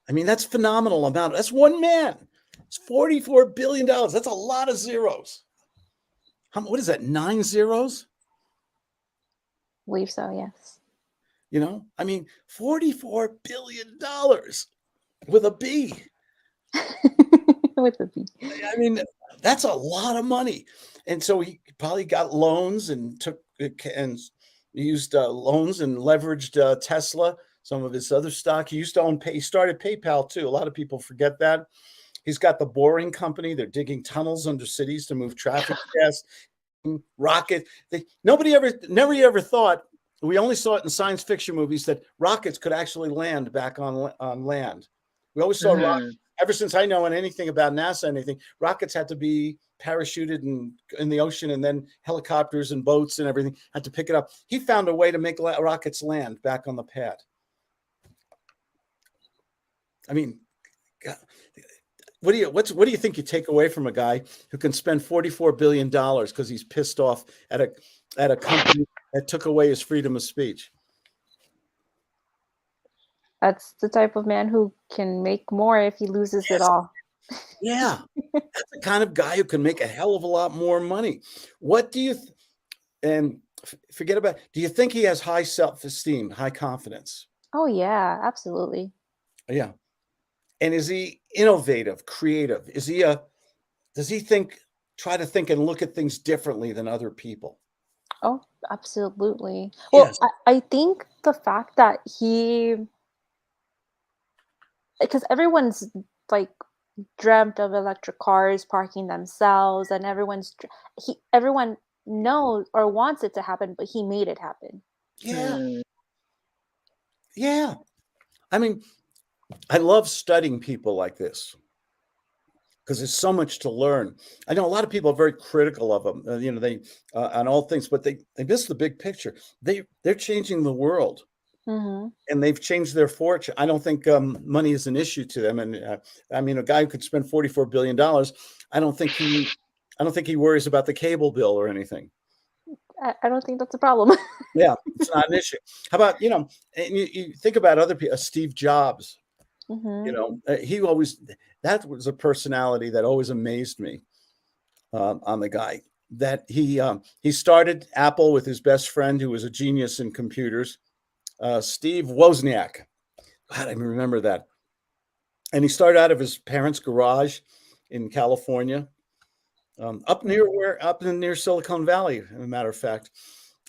I mean, that's phenomenal amount. That's one man. It's $44 billion. That's a lot of zeros. What is that, 9 zeros? I believe so, yes. I mean, $44 billion with a B. With a B. I mean, that's a lot of money. And so he probably got loans and used loans and leveraged Tesla, some of his other stock. He started PayPal too. A lot of people forget that. He's got the Boring Company. They're digging tunnels under cities to move traffic gas, rocket. Never ever thought, we only saw it in science fiction movies, that rockets could actually land back on land. We always saw rockets. Ever since I know anything about NASA, rockets had to be parachuted in the ocean, and then helicopters and boats and everything had to pick it up. He found a way to make rockets land back on the pad. I mean, what do you think you take away from a guy who can spend $44 billion because he's pissed off at a company that took away his freedom of speech? That's the type of man who can make more if he loses it all. Yeah, that's the kind of guy who can make a hell of a lot more money. What do you and forget about? Do you think he has high self-esteem, high confidence? Oh yeah, absolutely. Yeah. And is he innovative, creative? Does he try to think and look at things differently than other people? Oh, absolutely. Yes. Well, I think the fact that because everyone's like dreamt of electric cars parking themselves, and everyone knows or wants it to happen, but he made it happen. Yeah. Yeah. I mean, I love studying people like this because there's so much to learn. I know a lot of people are very critical of them, they on all things, but they miss the big picture. They're changing the world, Mm-hmm. and they've changed their fortune. I don't think money is an issue to them. And I mean, a guy who could spend $44 billion, I don't think he worries about the cable bill or anything. I don't think that's a problem. Yeah, it's not an issue. How about, and you think about other people, Steve Jobs, Mm-hmm. he always, that was a personality that always amazed me on the guy. That he started Apple with his best friend who was a genius in computers, Steve Wozniak. God, I remember that. And he started out of his parents' garage in California, up near Silicon Valley, as a matter of fact,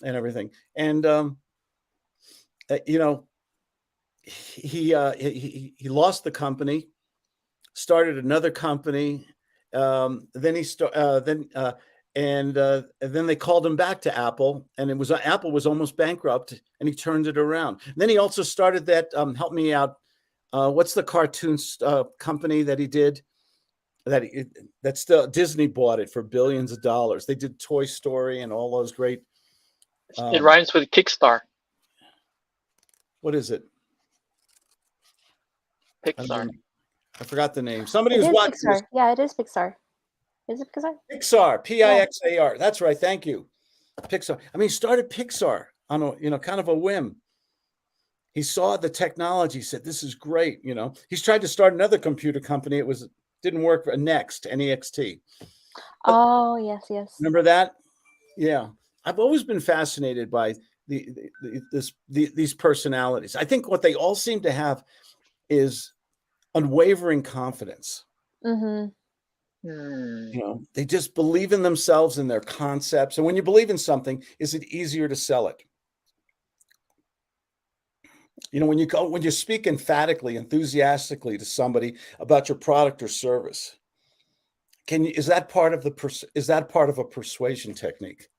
and everything. And you know, he lost the company, started another company. Then he st- and then they called him back to Apple, and it was Apple was almost bankrupt, and he turned it around. And then he also started that. Help me out. What's the cartoon company that he did? That still Disney bought it for billions of dollars. They did Toy Story and all those great. It rhymes with Kickstar. What is it? Pixar. I forgot the name. Somebody It who's is watching Pixar. this. Yeah, it is Pixar. Is it Pixar? Pixar, Pixar. That's right. Thank you. Pixar. I mean, he started Pixar on a kind of a whim. He saw the technology, said, "This is great." He's tried to start another computer company. Didn't work. Next. But Oh, yes. remember that? Yeah, I've always been fascinated by these personalities. I think what they all seem to have is unwavering confidence. Mm-hmm. They just believe in themselves and their concepts. And when you believe in something, is it easier to sell it? When you speak emphatically, enthusiastically to somebody about your product or service, is that part of a persuasion technique?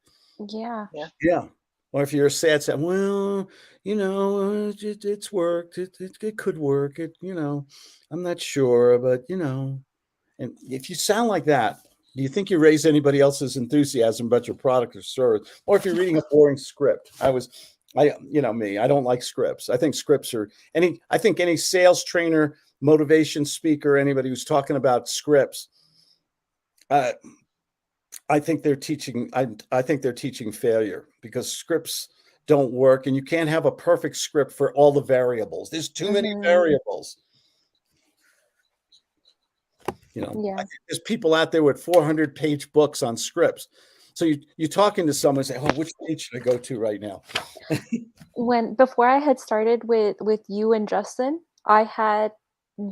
Yeah. Yeah. Or if you're sad, well, it's worked. It could work. I'm not sure, but and if you sound like that, do you think you raise anybody else's enthusiasm about your product or service? Or if you're reading a boring script, me, I don't like scripts. I think scripts are I think any sales trainer, motivation speaker, anybody who's talking about scripts, I think they're teaching. I think they're teaching failure because scripts don't work, and you can't have a perfect script for all the variables. There's too many Mm-hmm. variables. I Yeah. think there's people out there with 400-page books on scripts. So you're talking to someone and say, "Oh, which page should I go to right now?" Before I had started with you and Justin, I had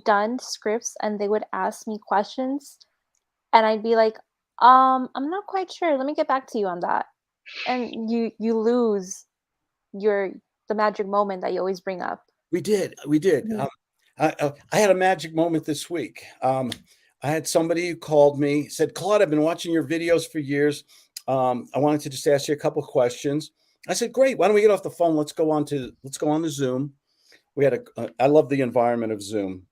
done scripts and they would ask me questions and I'd be like, I'm not quite sure. Let me get back to you on that. And you lose the magic moment that you always bring up. We did. Mhm. I had a magic moment this week. I had somebody who called me, said, "Claude, I've been watching your videos for years. I wanted to just ask you a couple of questions." I said, "Great. Why don't we get off the phone? Let's go on to Zoom." I love the environment of Zoom.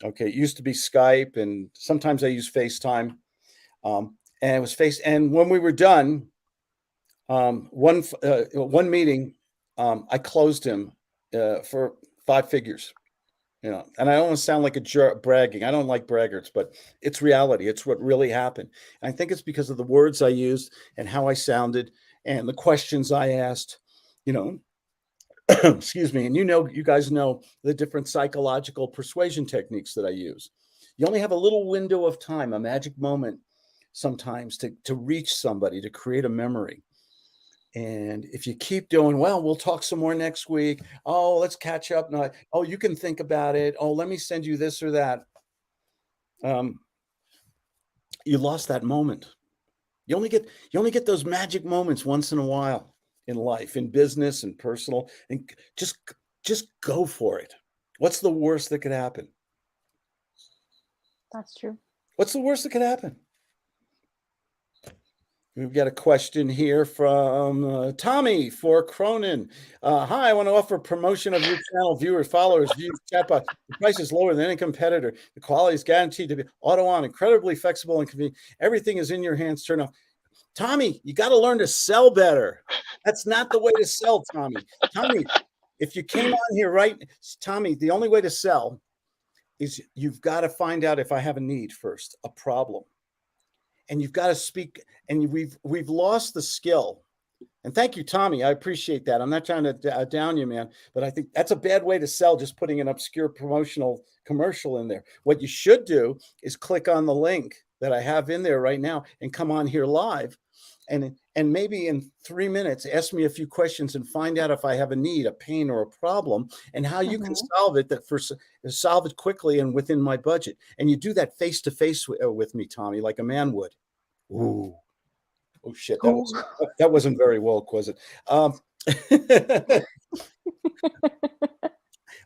Okay, it used to be Skype, and sometimes I use FaceTime. And it was and when we were done, one meeting, I closed him for 5 figures. And I don't want to sound like a jerk bragging. I don't like braggarts, but it's reality. It's what really happened. And I think it's because of the words I used and how I sounded and the questions I asked, you know, excuse me. And you guys know the different psychological persuasion techniques that I use. You only have a little window of time, a magic moment sometimes to reach somebody, to create a memory. And if you keep doing, well, we'll talk some more next week. Oh, let's catch up. No, oh, you can think about it. Oh, let me send you this or that. You lost that moment. You only get those magic moments once in a while in life, in business and personal, and just go for it. What's the worst that could happen? That's true. What's the worst that could happen? We've got a question here from Tommy for Cronin. Hi, I want to offer promotion of your channel, viewers, followers, views, chatbot. The price is lower than any competitor. The quality is guaranteed to be auto on, incredibly flexible and convenient. Everything is in your hands. Turn off. Tommy, you got to learn to sell better. That's not the way to sell, Tommy. Tommy, if you came on here, right, Tommy, the only way to sell is you've got to find out if I have a need first, a problem. And you've got to speak, and we've lost the skill. And thank you, Tommy. I appreciate that. I'm not trying to down you, man, but I think that's a bad way to sell, just putting an obscure promotional commercial in there. What you should do is click on the link that I have in there right now and come on here live. And maybe in 3 minutes, ask me a few questions and find out if I have a need, a pain, or a problem, and how you can solve it. Solve it quickly and within my budget. And you do that face to face with me, Tommy, like a man would. Ooh, oh shit, that wasn't very woke, was it?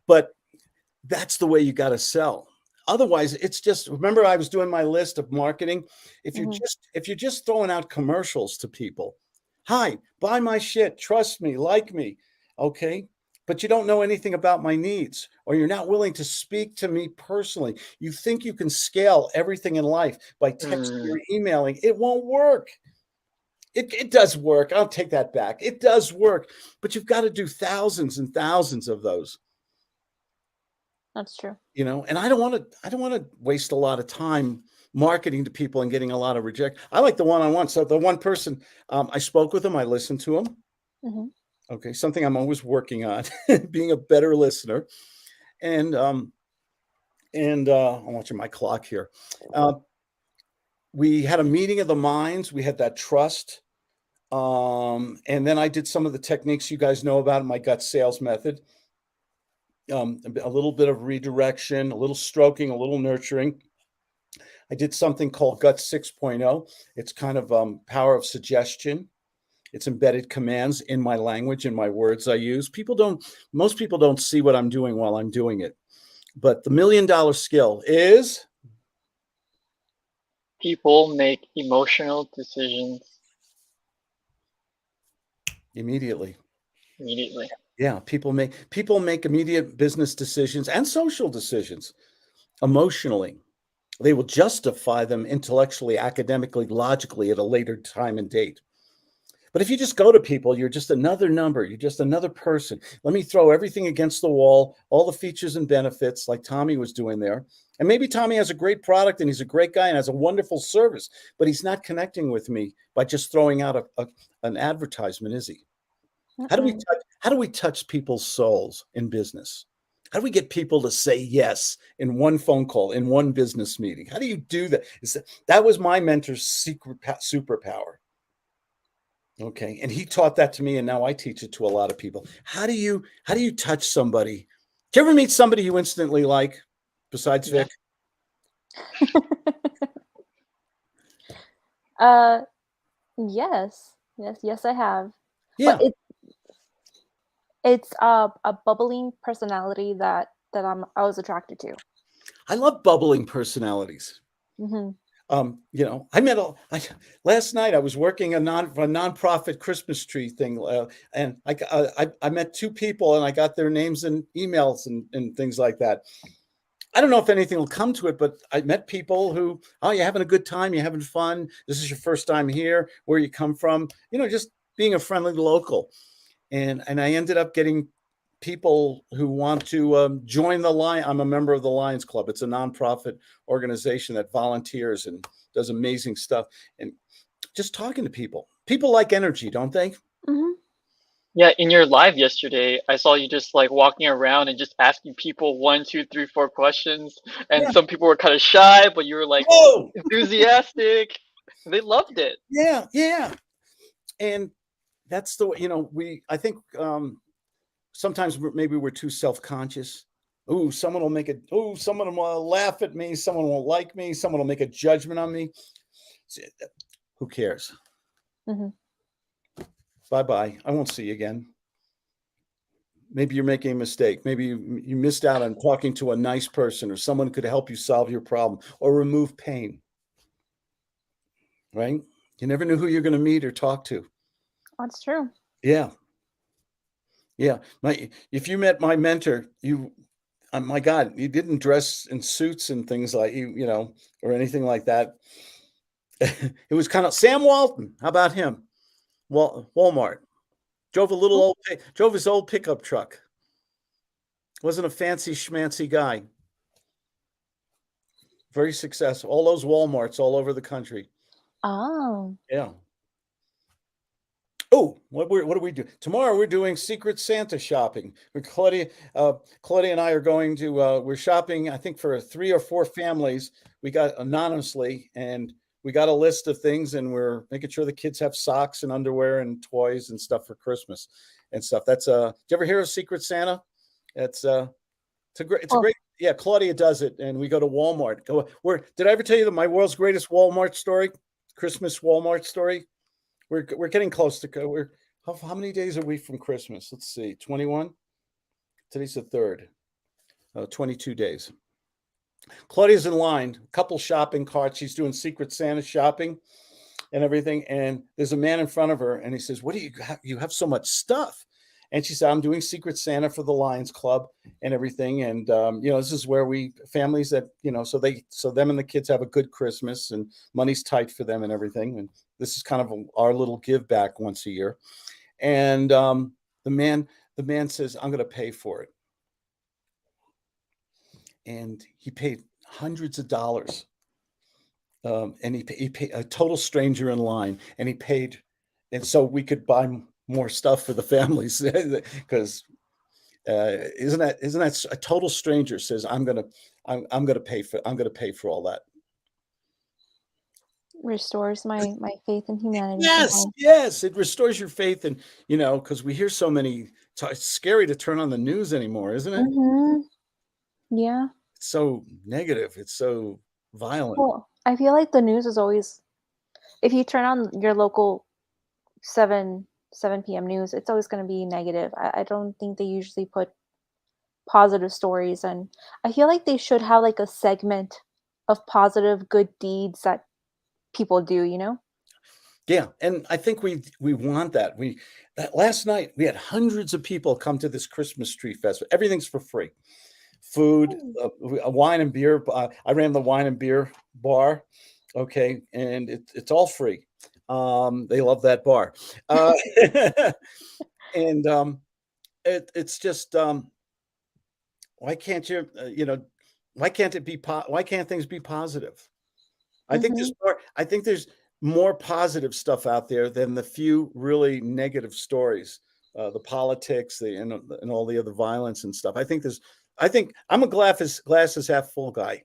But that's the way you got to sell. Otherwise, it's just, remember I was doing my list of marketing. If you're just throwing out commercials to people, hi, buy my shit, trust me, like me, okay? But you don't know anything about my needs, or you're not willing to speak to me personally. You think you can scale everything in life by texting or emailing. It won't work. It does work. I'll take that back. It does work, but you've got to do thousands and thousands of those. That's true. You know, and I don't want to waste a lot of time marketing to people and getting a lot of reject. I like the one-on-one. So the one person, I spoke with him, I listened to him. Okay, something I'm always working on, being a better listener. And I'm watching my clock here. We had a meeting of the minds. We had that trust. And then I did some of the techniques you guys know about in my gut sales method. A little bit of redirection, a little stroking, a little nurturing. I did something called Gut 6.0. It's kind of power of suggestion. It's embedded commands in my language, in my words I use. Most people don't see what I'm doing while I'm doing it. But the $1 million skill is? People make emotional decisions Immediately. Yeah, people make immediate business decisions and social decisions emotionally. They will justify them intellectually, academically, logically at a later time and date. But if you just go to people, you're just another number. You're just another person. Let me throw everything against the wall, all the features and benefits like Tommy was doing there. And maybe Tommy has a great product and he's a great guy and has a wonderful service, but he's not connecting with me by just throwing out an advertisement, is he? How do we touch people's souls in business? How do we get people to say yes in one phone call, in one business meeting? How do you do that? That was my mentor's secret superpower. Okay, and he taught that to me, and now I teach it to a lot of people. How do you touch somebody? Do you ever meet somebody you instantly like, besides Vic? Yes, I have. Yeah. But it's a bubbling personality that I was attracted to. I love bubbling personalities. You know, last night I was working a nonprofit Christmas tree thing, and I met two people and I got their names and emails and things like that. I don't know if anything will come to it, but I met people who, oh, you're having a good time, you're having fun. This is your first time here, where you come from, you know, just being a friendly local. And I ended up getting people who want to join the Lion. I'm a member of the Lions Club. It's a nonprofit organization that volunteers and does amazing stuff. And just talking to people like energy, don't they? Yeah, in your live yesterday, I saw you just like walking around and just asking people 1, 2, 3, 4 questions. And some people were kind of shy, but you were like enthusiastic. They loved it. Yeah. And that's the way, you know, I think sometimes maybe we're too self-conscious. Oh, someone will laugh at me. Someone won't like me. Someone will make a judgment on me. Who cares? Bye-bye. I won't see you again. Maybe you're making a mistake. Maybe you missed out on talking to a nice person, or someone could help you solve your problem or remove pain. Right? You never knew who you're going to meet or talk to. That's true. Yeah. Yeah. If you met my mentor, my God, he didn't dress in suits and things like or anything like that. It was kind of Sam Walton. How about him? Walmart. Drove his old pickup truck. Wasn't a fancy schmancy guy. Very successful. All those Walmarts all over the country. Oh. Yeah. Oh, what do we do tomorrow? We're doing Secret Santa shopping. Claudia and I are going to. We're shopping. I think for 3 or 4 families. We got anonymously, and we got a list of things, and we're making sure the kids have socks and underwear and toys and stuff for Christmas and stuff. That's Did you ever hear of Secret Santa? It's a great. Yeah, Claudia does it, and we go to Walmart. Did I ever tell you that my world's greatest Walmart story? Christmas Walmart story. We're getting close to how many days are we from Christmas? Let's see, 21. Today's the 3rd. 22 days. Claudia's in line, a couple shopping carts. She's doing Secret Santa shopping and everything. And there's a man in front of her, and he says, "What do you have? You have so much stuff." And she said, "I'm doing Secret Santa for the Lions Club and everything. And this is where families that so them and the kids have a good Christmas, and money's tight for them and everything. And this is kind of our little give back once a year." And the man says, "I'm going to pay for it." And he paid hundreds of dollars. And he paid a total stranger in line, and he paid, and so we could buy more stuff for the families because isn't that a total stranger says, I'm gonna pay for all that. Restores my faith in humanity. Yes, it restores your faith, and because we hear so many. It's scary to turn on the news anymore, isn't it? Mm-hmm. Yeah. It's so negative. It's so violent. Well, I feel like the news is always, if you turn on your local 7 p.m. news, it's always going to be negative. I don't think they usually put positive stories, and I feel like they should have like a segment of positive good deeds that people do, Yeah, and I think we want that. That last night we had hundreds of people come to this Christmas tree festival. Everything's for free. Food, wine and beer. I ran the wine and beer bar. Okay, and it's all free. They love that bar. And it's just why can't you why can't it be why can't things be positive? I think there's more positive stuff out there than the few really negative stories, the politics, and all the other violence and stuff. I think I'm a glass is half full guy.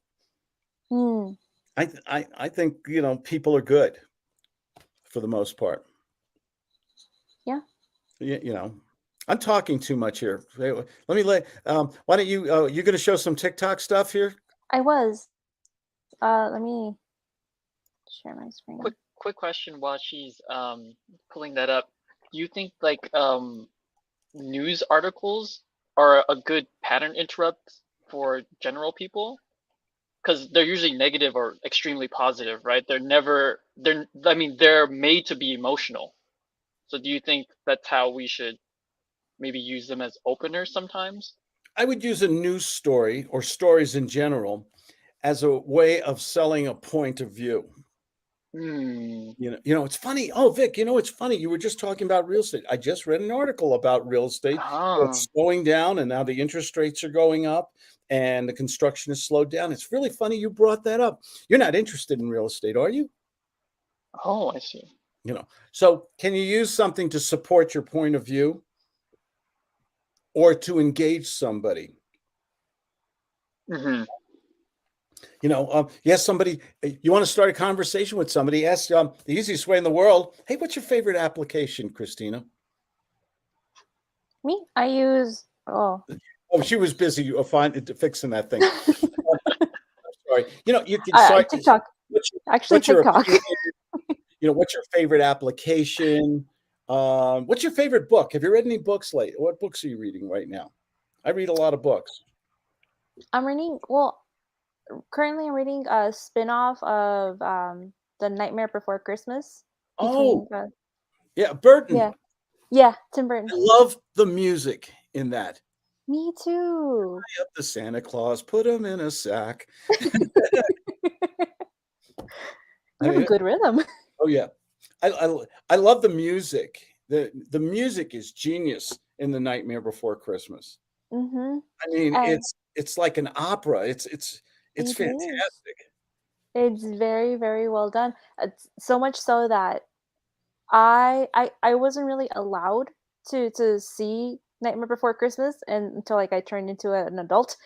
Mm. I think people are good for the most part. Yeah. I'm talking too much here. Let me why don't you you're going to show some TikTok stuff here? I was. Let me share my screen. Quick question while she's pulling that up. Do you think like news articles are a good pattern interrupt for general people? Because they're usually negative or extremely positive, right? They're made to be emotional. So do you think that's how we should maybe use them as openers sometimes? I would use a news story or stories in general as a way of selling a point of view. It's funny. Oh, Vic, it's funny. You were just talking about real estate. I just read an article about real estate. It's slowing down, and now the interest rates are going up, and the construction has slowed down. It's really funny you brought that up. You're not interested in real estate, are you? Oh, I see. So can you use something to support your point of view or to engage somebody? Mm-hmm. Somebody, you want to start a conversation with somebody, ask the easiest way in the world. Hey, what's your favorite application, Christina? Me? I use, she was busy fixing that thing. Sorry. You can TikTok. TikTok. What's your favorite application? What's your favorite book? Have you read any books lately? What books are you reading right now? I read a lot of books. Currently I'm reading a spin-off of The Nightmare Before Christmas. Oh, between yeah, Burton. yeah. Yeah, Tim Burton. I love the music in that. Me too. Up the Santa Claus, put him in a sack. You I have a mean, good rhythm. oh yeah, I love the music. The music is genius in The Nightmare Before Christmas. Mm-hmm. I mean, And it's like an opera. It's it is. fantastic. It's very, very well done. It's so much so that I wasn't really allowed to see Nightmare Before Christmas and until like I turned into an adult.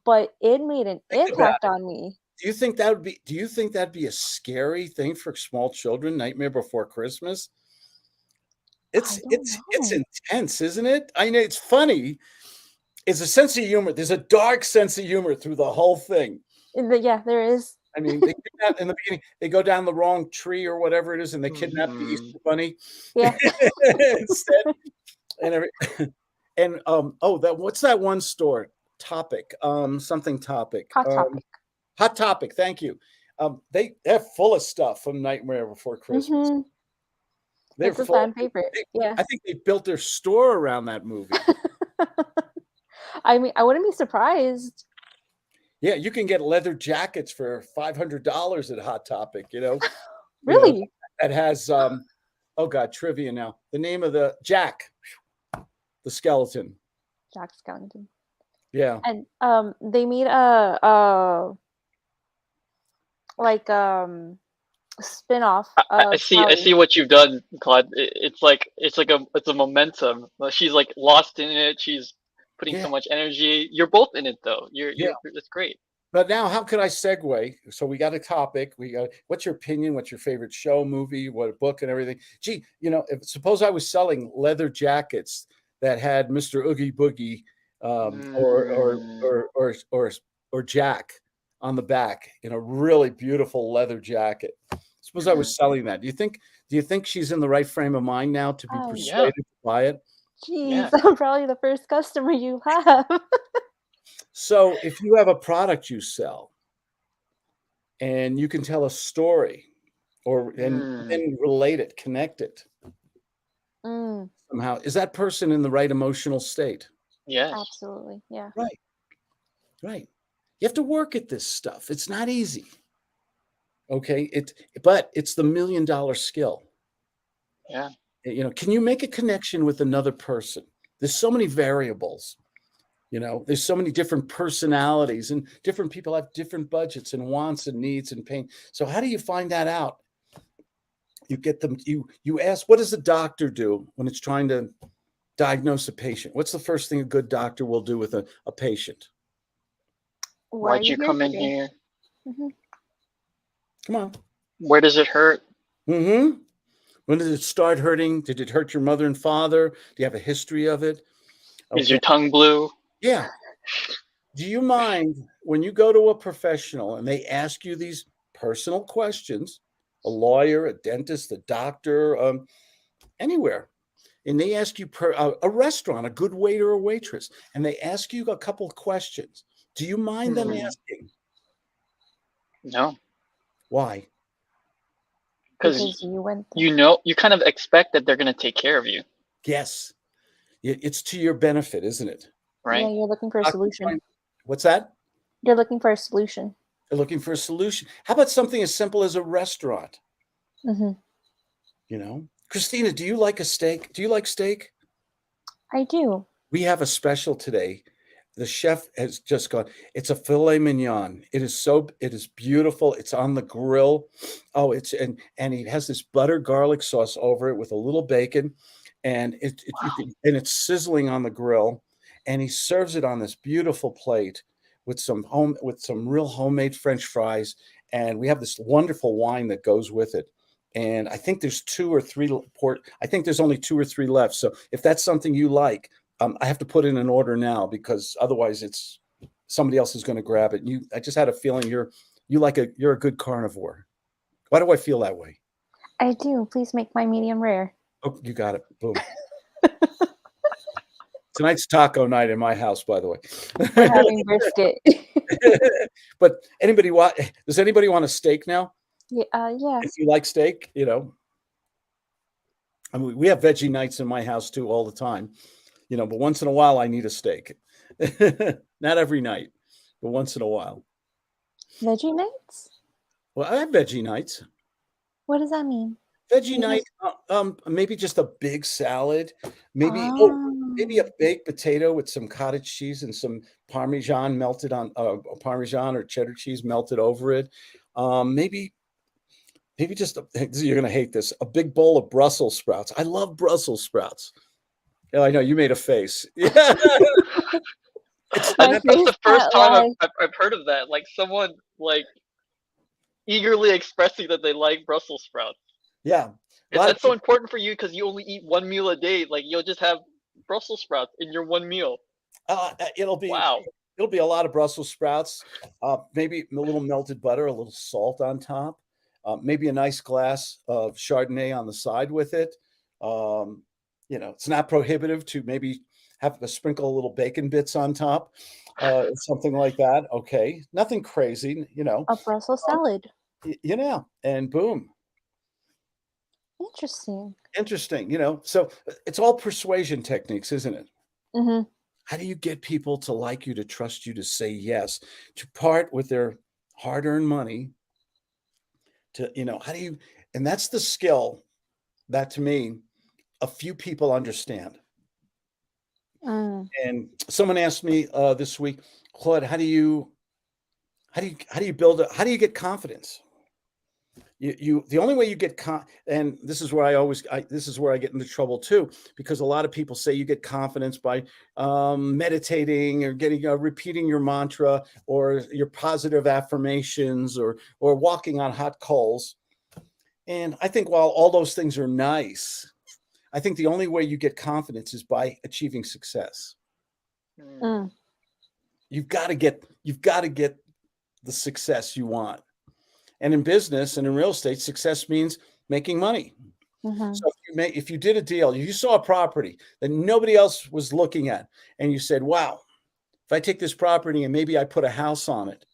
But it made an Think about impact on me. do you think that'd be a scary thing for small children, Nightmare Before Christmas? I don't It's know. intense, isn't it? I know it's funny. It's a sense of humor. There's a dark sense of humor through the whole thing. Yeah, there is. I mean, they kidnap in the beginning, they go down the wrong tree or whatever it is, and they kidnap the Mhm. Easter bunny Yeah, instead. And what's that one store? Topic, something topic. hot topic. Hot Topic, thank you. They're full of stuff from Nightmare Before Christmas. Mm-hmm. They're It's a full. fan favorite. They, Yeah. I think they built their store around that movie. I mean, I wouldn't be surprised. Yeah, you can get leather jackets for $500 at Hot Topic. Really? That has oh god, trivia now. The name of the Jack, the skeleton. Jack Skellington. Yeah. And they made a like spin-off I of see. I Sally. see what you've done, Claude. It's a momentum. She's like lost in it. She's putting Yeah. so much energy. You're both in it though. Yeah. It's great. But now, how could I segue? So we got a topic. We got what's your opinion? What's your favorite show, movie, what book, and everything? Gee, suppose I was selling leather jackets that had Mr. Oogie Boogie or Mm, or Jack on the back in a really beautiful leather jacket. Suppose I mhm. was selling that. Do you think she's in the right frame of mind now to be Oh, Yeah, persuaded to buy it? jeez, yeah. I'm probably the first customer you have. So if you have a product you sell and you can tell a story and Mm, then relate it, connect it Mm, somehow, is that person in the right emotional state? yes. absolutely. Yeah. Right, right. You have to work at this stuff. It's not easy. Okay. But it's the $1 million skill. Yeah. Can you make a connection with another person? There's so many variables. There's so many different personalities, and different people have different budgets and wants and needs and pain. So how do you find that out? You get them, you ask, what does the doctor do when it's trying to diagnose a patient? What's the first thing a good doctor will do with a patient? Why are Why'd you you here come in today? here? Hmm. Come on. Where does it hurt? Mm-hmm. When did it start hurting? Did it hurt your mother and father? Do you have a history of it? Is Okay. your tongue blue? Yeah. Do you mind when you go to a professional and they ask you these personal questions, a lawyer, a dentist, a doctor, anywhere, and they ask you a restaurant, a good waiter or waitress, and they ask you a couple of questions. Do you mind them Hmm. asking? No, Why? because Because you went there. you kind of expect that they're gonna take care of you, Yes. It's to your benefit, isn't it? Yeah, right? you're looking for a solution. What's that? You're looking for a solution. They're looking for a solution. How about something as simple as a restaurant? Hmm. Christina, do you like a steak? Do you like steak? I do. We have a special today. The chef has just gone. It's a filet mignon. It is beautiful. It's on the grill. Oh, and he has this butter garlic sauce over it with a little bacon, and it's sizzling on the grill, and he serves it on this beautiful plate with some real homemade French fries, and we have this wonderful wine that goes with it. And I think there's I think there's only 2 or 3 left. So if that's something you like, I have to put in an order now because otherwise somebody else is going to grab it. I just had a feeling you're a good carnivore. Why do I feel that way? I do. Please make my medium rare. Oh, you got it. Boom. Tonight's taco night in my house, by the way. We're having brisket. But does anybody want a steak now? Yeah. Yeah. If you like steak, I mean, we have veggie nights in my house too all the time, but once in a while I need a steak. Not every night, but once in a while. Veggie nights? Well, I have veggie nights. What does that mean? Veggie You night, just maybe just a big salad, maybe maybe a Oh. baked potato with some cottage cheese and some Parmesan melted on Parmesan or cheddar cheese melted over it. Maybe just you're gonna hate this, a big bowl of Brussels sprouts. I love Brussels sprouts. Yeah, I know you made a face. Yeah, I, and My then that's face the first can't time lie. I've heard of that. Like someone like eagerly expressing that they like Brussels sprouts. yeah, a If lot of that's so people. important for you because you only eat one meal a day, like you'll just have Brussels sprouts in your one meal. It'll be Wow. a lot of Brussels sprouts, maybe a little melted butter, a little salt on top, maybe a nice glass of Chardonnay on the side with it. It's not prohibitive to maybe have to sprinkle a little bacon bits on top, something like that. Okay, nothing crazy, A Brussels um, salad. and boom. Interesting. Interesting, so it's all persuasion techniques, isn't it? Mm-hmm. How do you get people to like you, to trust you, to say yes, to part with their hard-earned money? How do you, and that's the skill that to me, a few people understand. Mm. And someone asked me this week, Claude, how do you build how do you get confidence? The only way you get and this is where this is where I get into trouble too, because a lot of people say you get confidence by meditating or getting repeating your mantra or your positive affirmations or walking on hot coals. And I think while all those things are nice, I think the only way you get confidence is by achieving success. Mm. You've got to get the success you want. And in business and in real estate, success means making money. Mm-hmm. So if you did a deal, you saw a property that nobody else was looking at, and you said, wow, if I take this property and maybe I put a house on it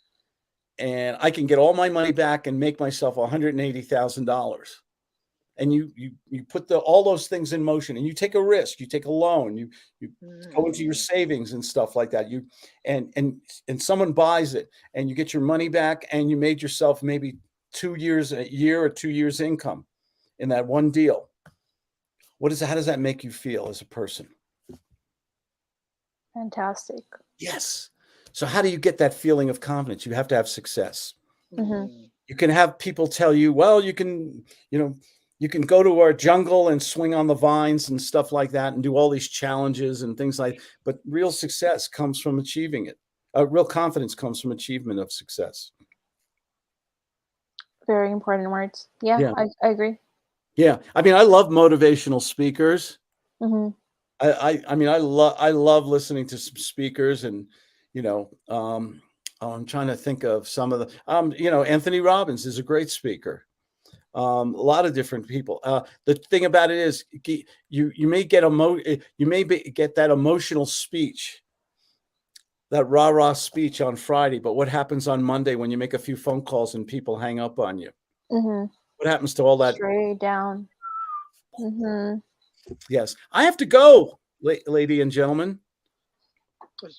and I can get all my money back and make myself $180,000. And you put all those things in motion, and you take a risk, you take a loan, you go into your savings and stuff like that. And someone buys it, and you get your money back, and you made yourself maybe a year or 2 years income in that one deal. How does that make you feel as a person? Fantastic. Yes. So how do you get that feeling of confidence? You have to have success. Mm-hmm. You can have people tell you, well, you can go to our jungle and swing on the vines and stuff like that and do all these challenges and things but real success comes from achieving it. Real confidence comes from achievement of success. Very important words. Yeah, Yeah. I agree. Yeah. I mean, I love motivational speakers. Mm-hmm. I love listening to some speakers and, I'm trying to think of some of the, Anthony Robbins is a great speaker. A lot of different people. The thing about it is you may get get that emotional speech, that rah-rah speech on Friday, but what happens on Monday when you make a few phone calls and people hang up on you? Mm-hmm. What happens to all that? Straight down. Mm-hmm. Yes. I have to go, lady and gentlemen.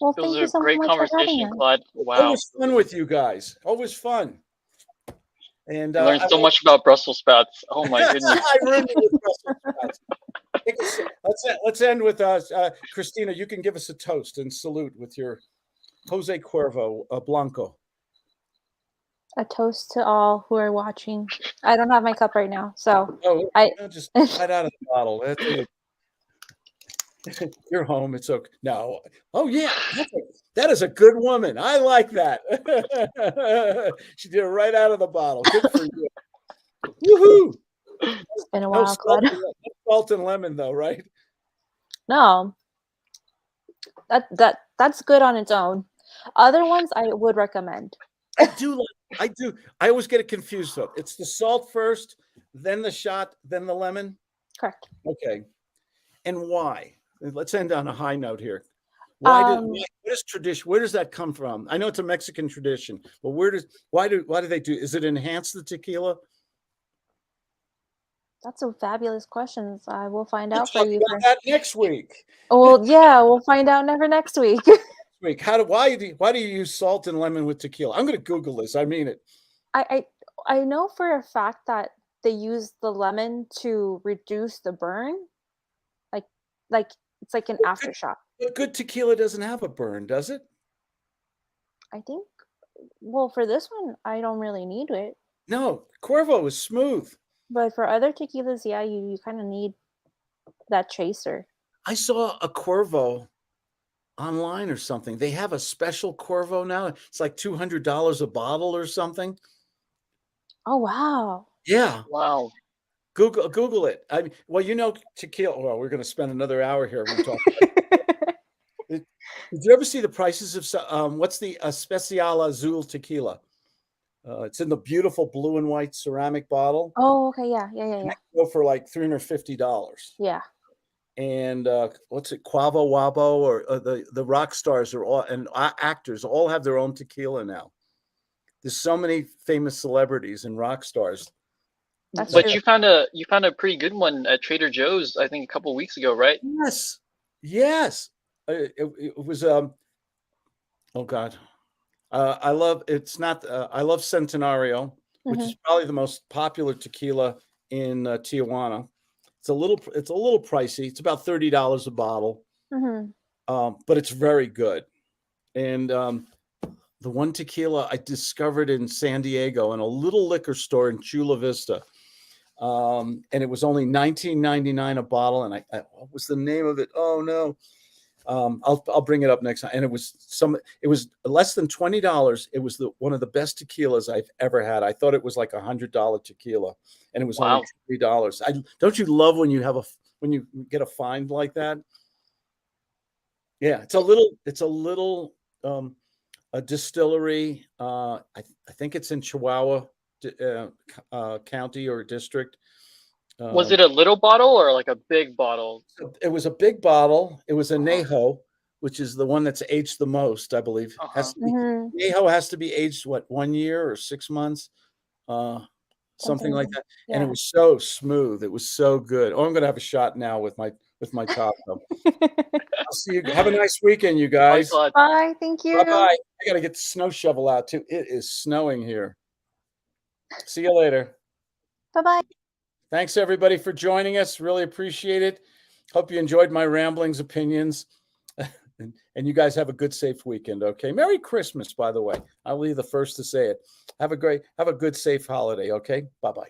Well, It was thank you a so great much for having conversation, us. Claude. Wow. Always fun with you guys. Always fun. And I learned so much about Brussels sprouts. Oh my goodness. I ruined it with Brussels sprouts. Let's end with Christina. You can give us a toast and salute with your Jose Cuervo Blanco. A toast to all who are watching. I don't have my cup right now, so Just right out of the bottle. That's it. You're home. It's okay. No. Oh yeah, that is a good woman. I like that. She did it right out of the bottle. Good for you. Woohoo! It's been a No while, Claude. salt and lemon though, right? No, that's good on its own. Other ones I would recommend. I do. I always get it confused though. It's the salt first, then the shot, then the lemon. Correct. Okay. And why? Let's end on a high note here. What is tradition? Where does that come from? I know it's a Mexican tradition, but why do they do? Is it enhance the tequila? That's some fabulous questions. I will find We'll out for talk you. about that next week. Well, yeah, we'll find out next week. Why do you use salt and lemon with tequila? I'm going to Google this. I mean it. I know for a fact that they use the lemon to reduce the burn, like like it's like an But good, aftershock. but good tequila doesn't have a burn, does it? I think. Well, for this one, I don't really need it, No, Cuervo is smooth. but for other tequilas, yeah, you kind of need that chaser. I saw a Cuervo online or something. They have a special Cuervo now. It's like $200 a bottle or something. Oh wow. Yeah, Wow. Google it. Well, tequila. Well, we're going to spend another hour here. We talk. Did you ever see the prices of what's the Especial Azul tequila? It's in the beautiful blue and white ceramic bottle. Oh, okay, yeah, And they go for like $350. yeah. And what's it, Quavo Wabo, or the rock stars are all, and actors all have their own tequila now. There's so many famous celebrities and rock stars. That's But true. you found a pretty good one at Trader Joe's, I think a couple weeks ago, right? Yes. It was oh God. I love Centenario, which Hmm. is probably the most popular tequila in Tijuana. It's a little pricey. It's about $30 a bottle, Hmm. but it's very good. And the one tequila I discovered in San Diego in a little liquor store in Chula Vista, and it was only $19.99 a bottle. And what was the name of it? Oh no. I'll bring it up next time. And it was less than $20. It was one of the best tequilas I've ever had. I thought it was like $100 tequila, and it was only Wow. $3. Don't you love when you get a find like that? Yeah, it's a little a distillery. I think it's in Chihuahua County or district. Was it a little bottle or like a big bottle? It was a big bottle. It was a Uh-huh. Nejo, which is the one that's aged the most, I believe. Uh-huh. Nejo has to be aged, what, 1 year or 6 months? Something like that. Yeah. And it was so smooth. It was so good. Oh, I'm gonna have a shot now with my taco. I'll see you. Have a nice weekend, you Bye, guys. Claude. Bye. Thank you. Bye-bye. I gotta get the snow shovel out too. It is snowing here. See you later. Bye-bye. Thanks everybody for joining us. Really appreciate it. Hope you enjoyed my ramblings, opinions. And you guys have a good, safe weekend. Okay. Merry Christmas, by the way. I'll be the first to say it. Have a good, safe holiday. Okay. Bye-bye.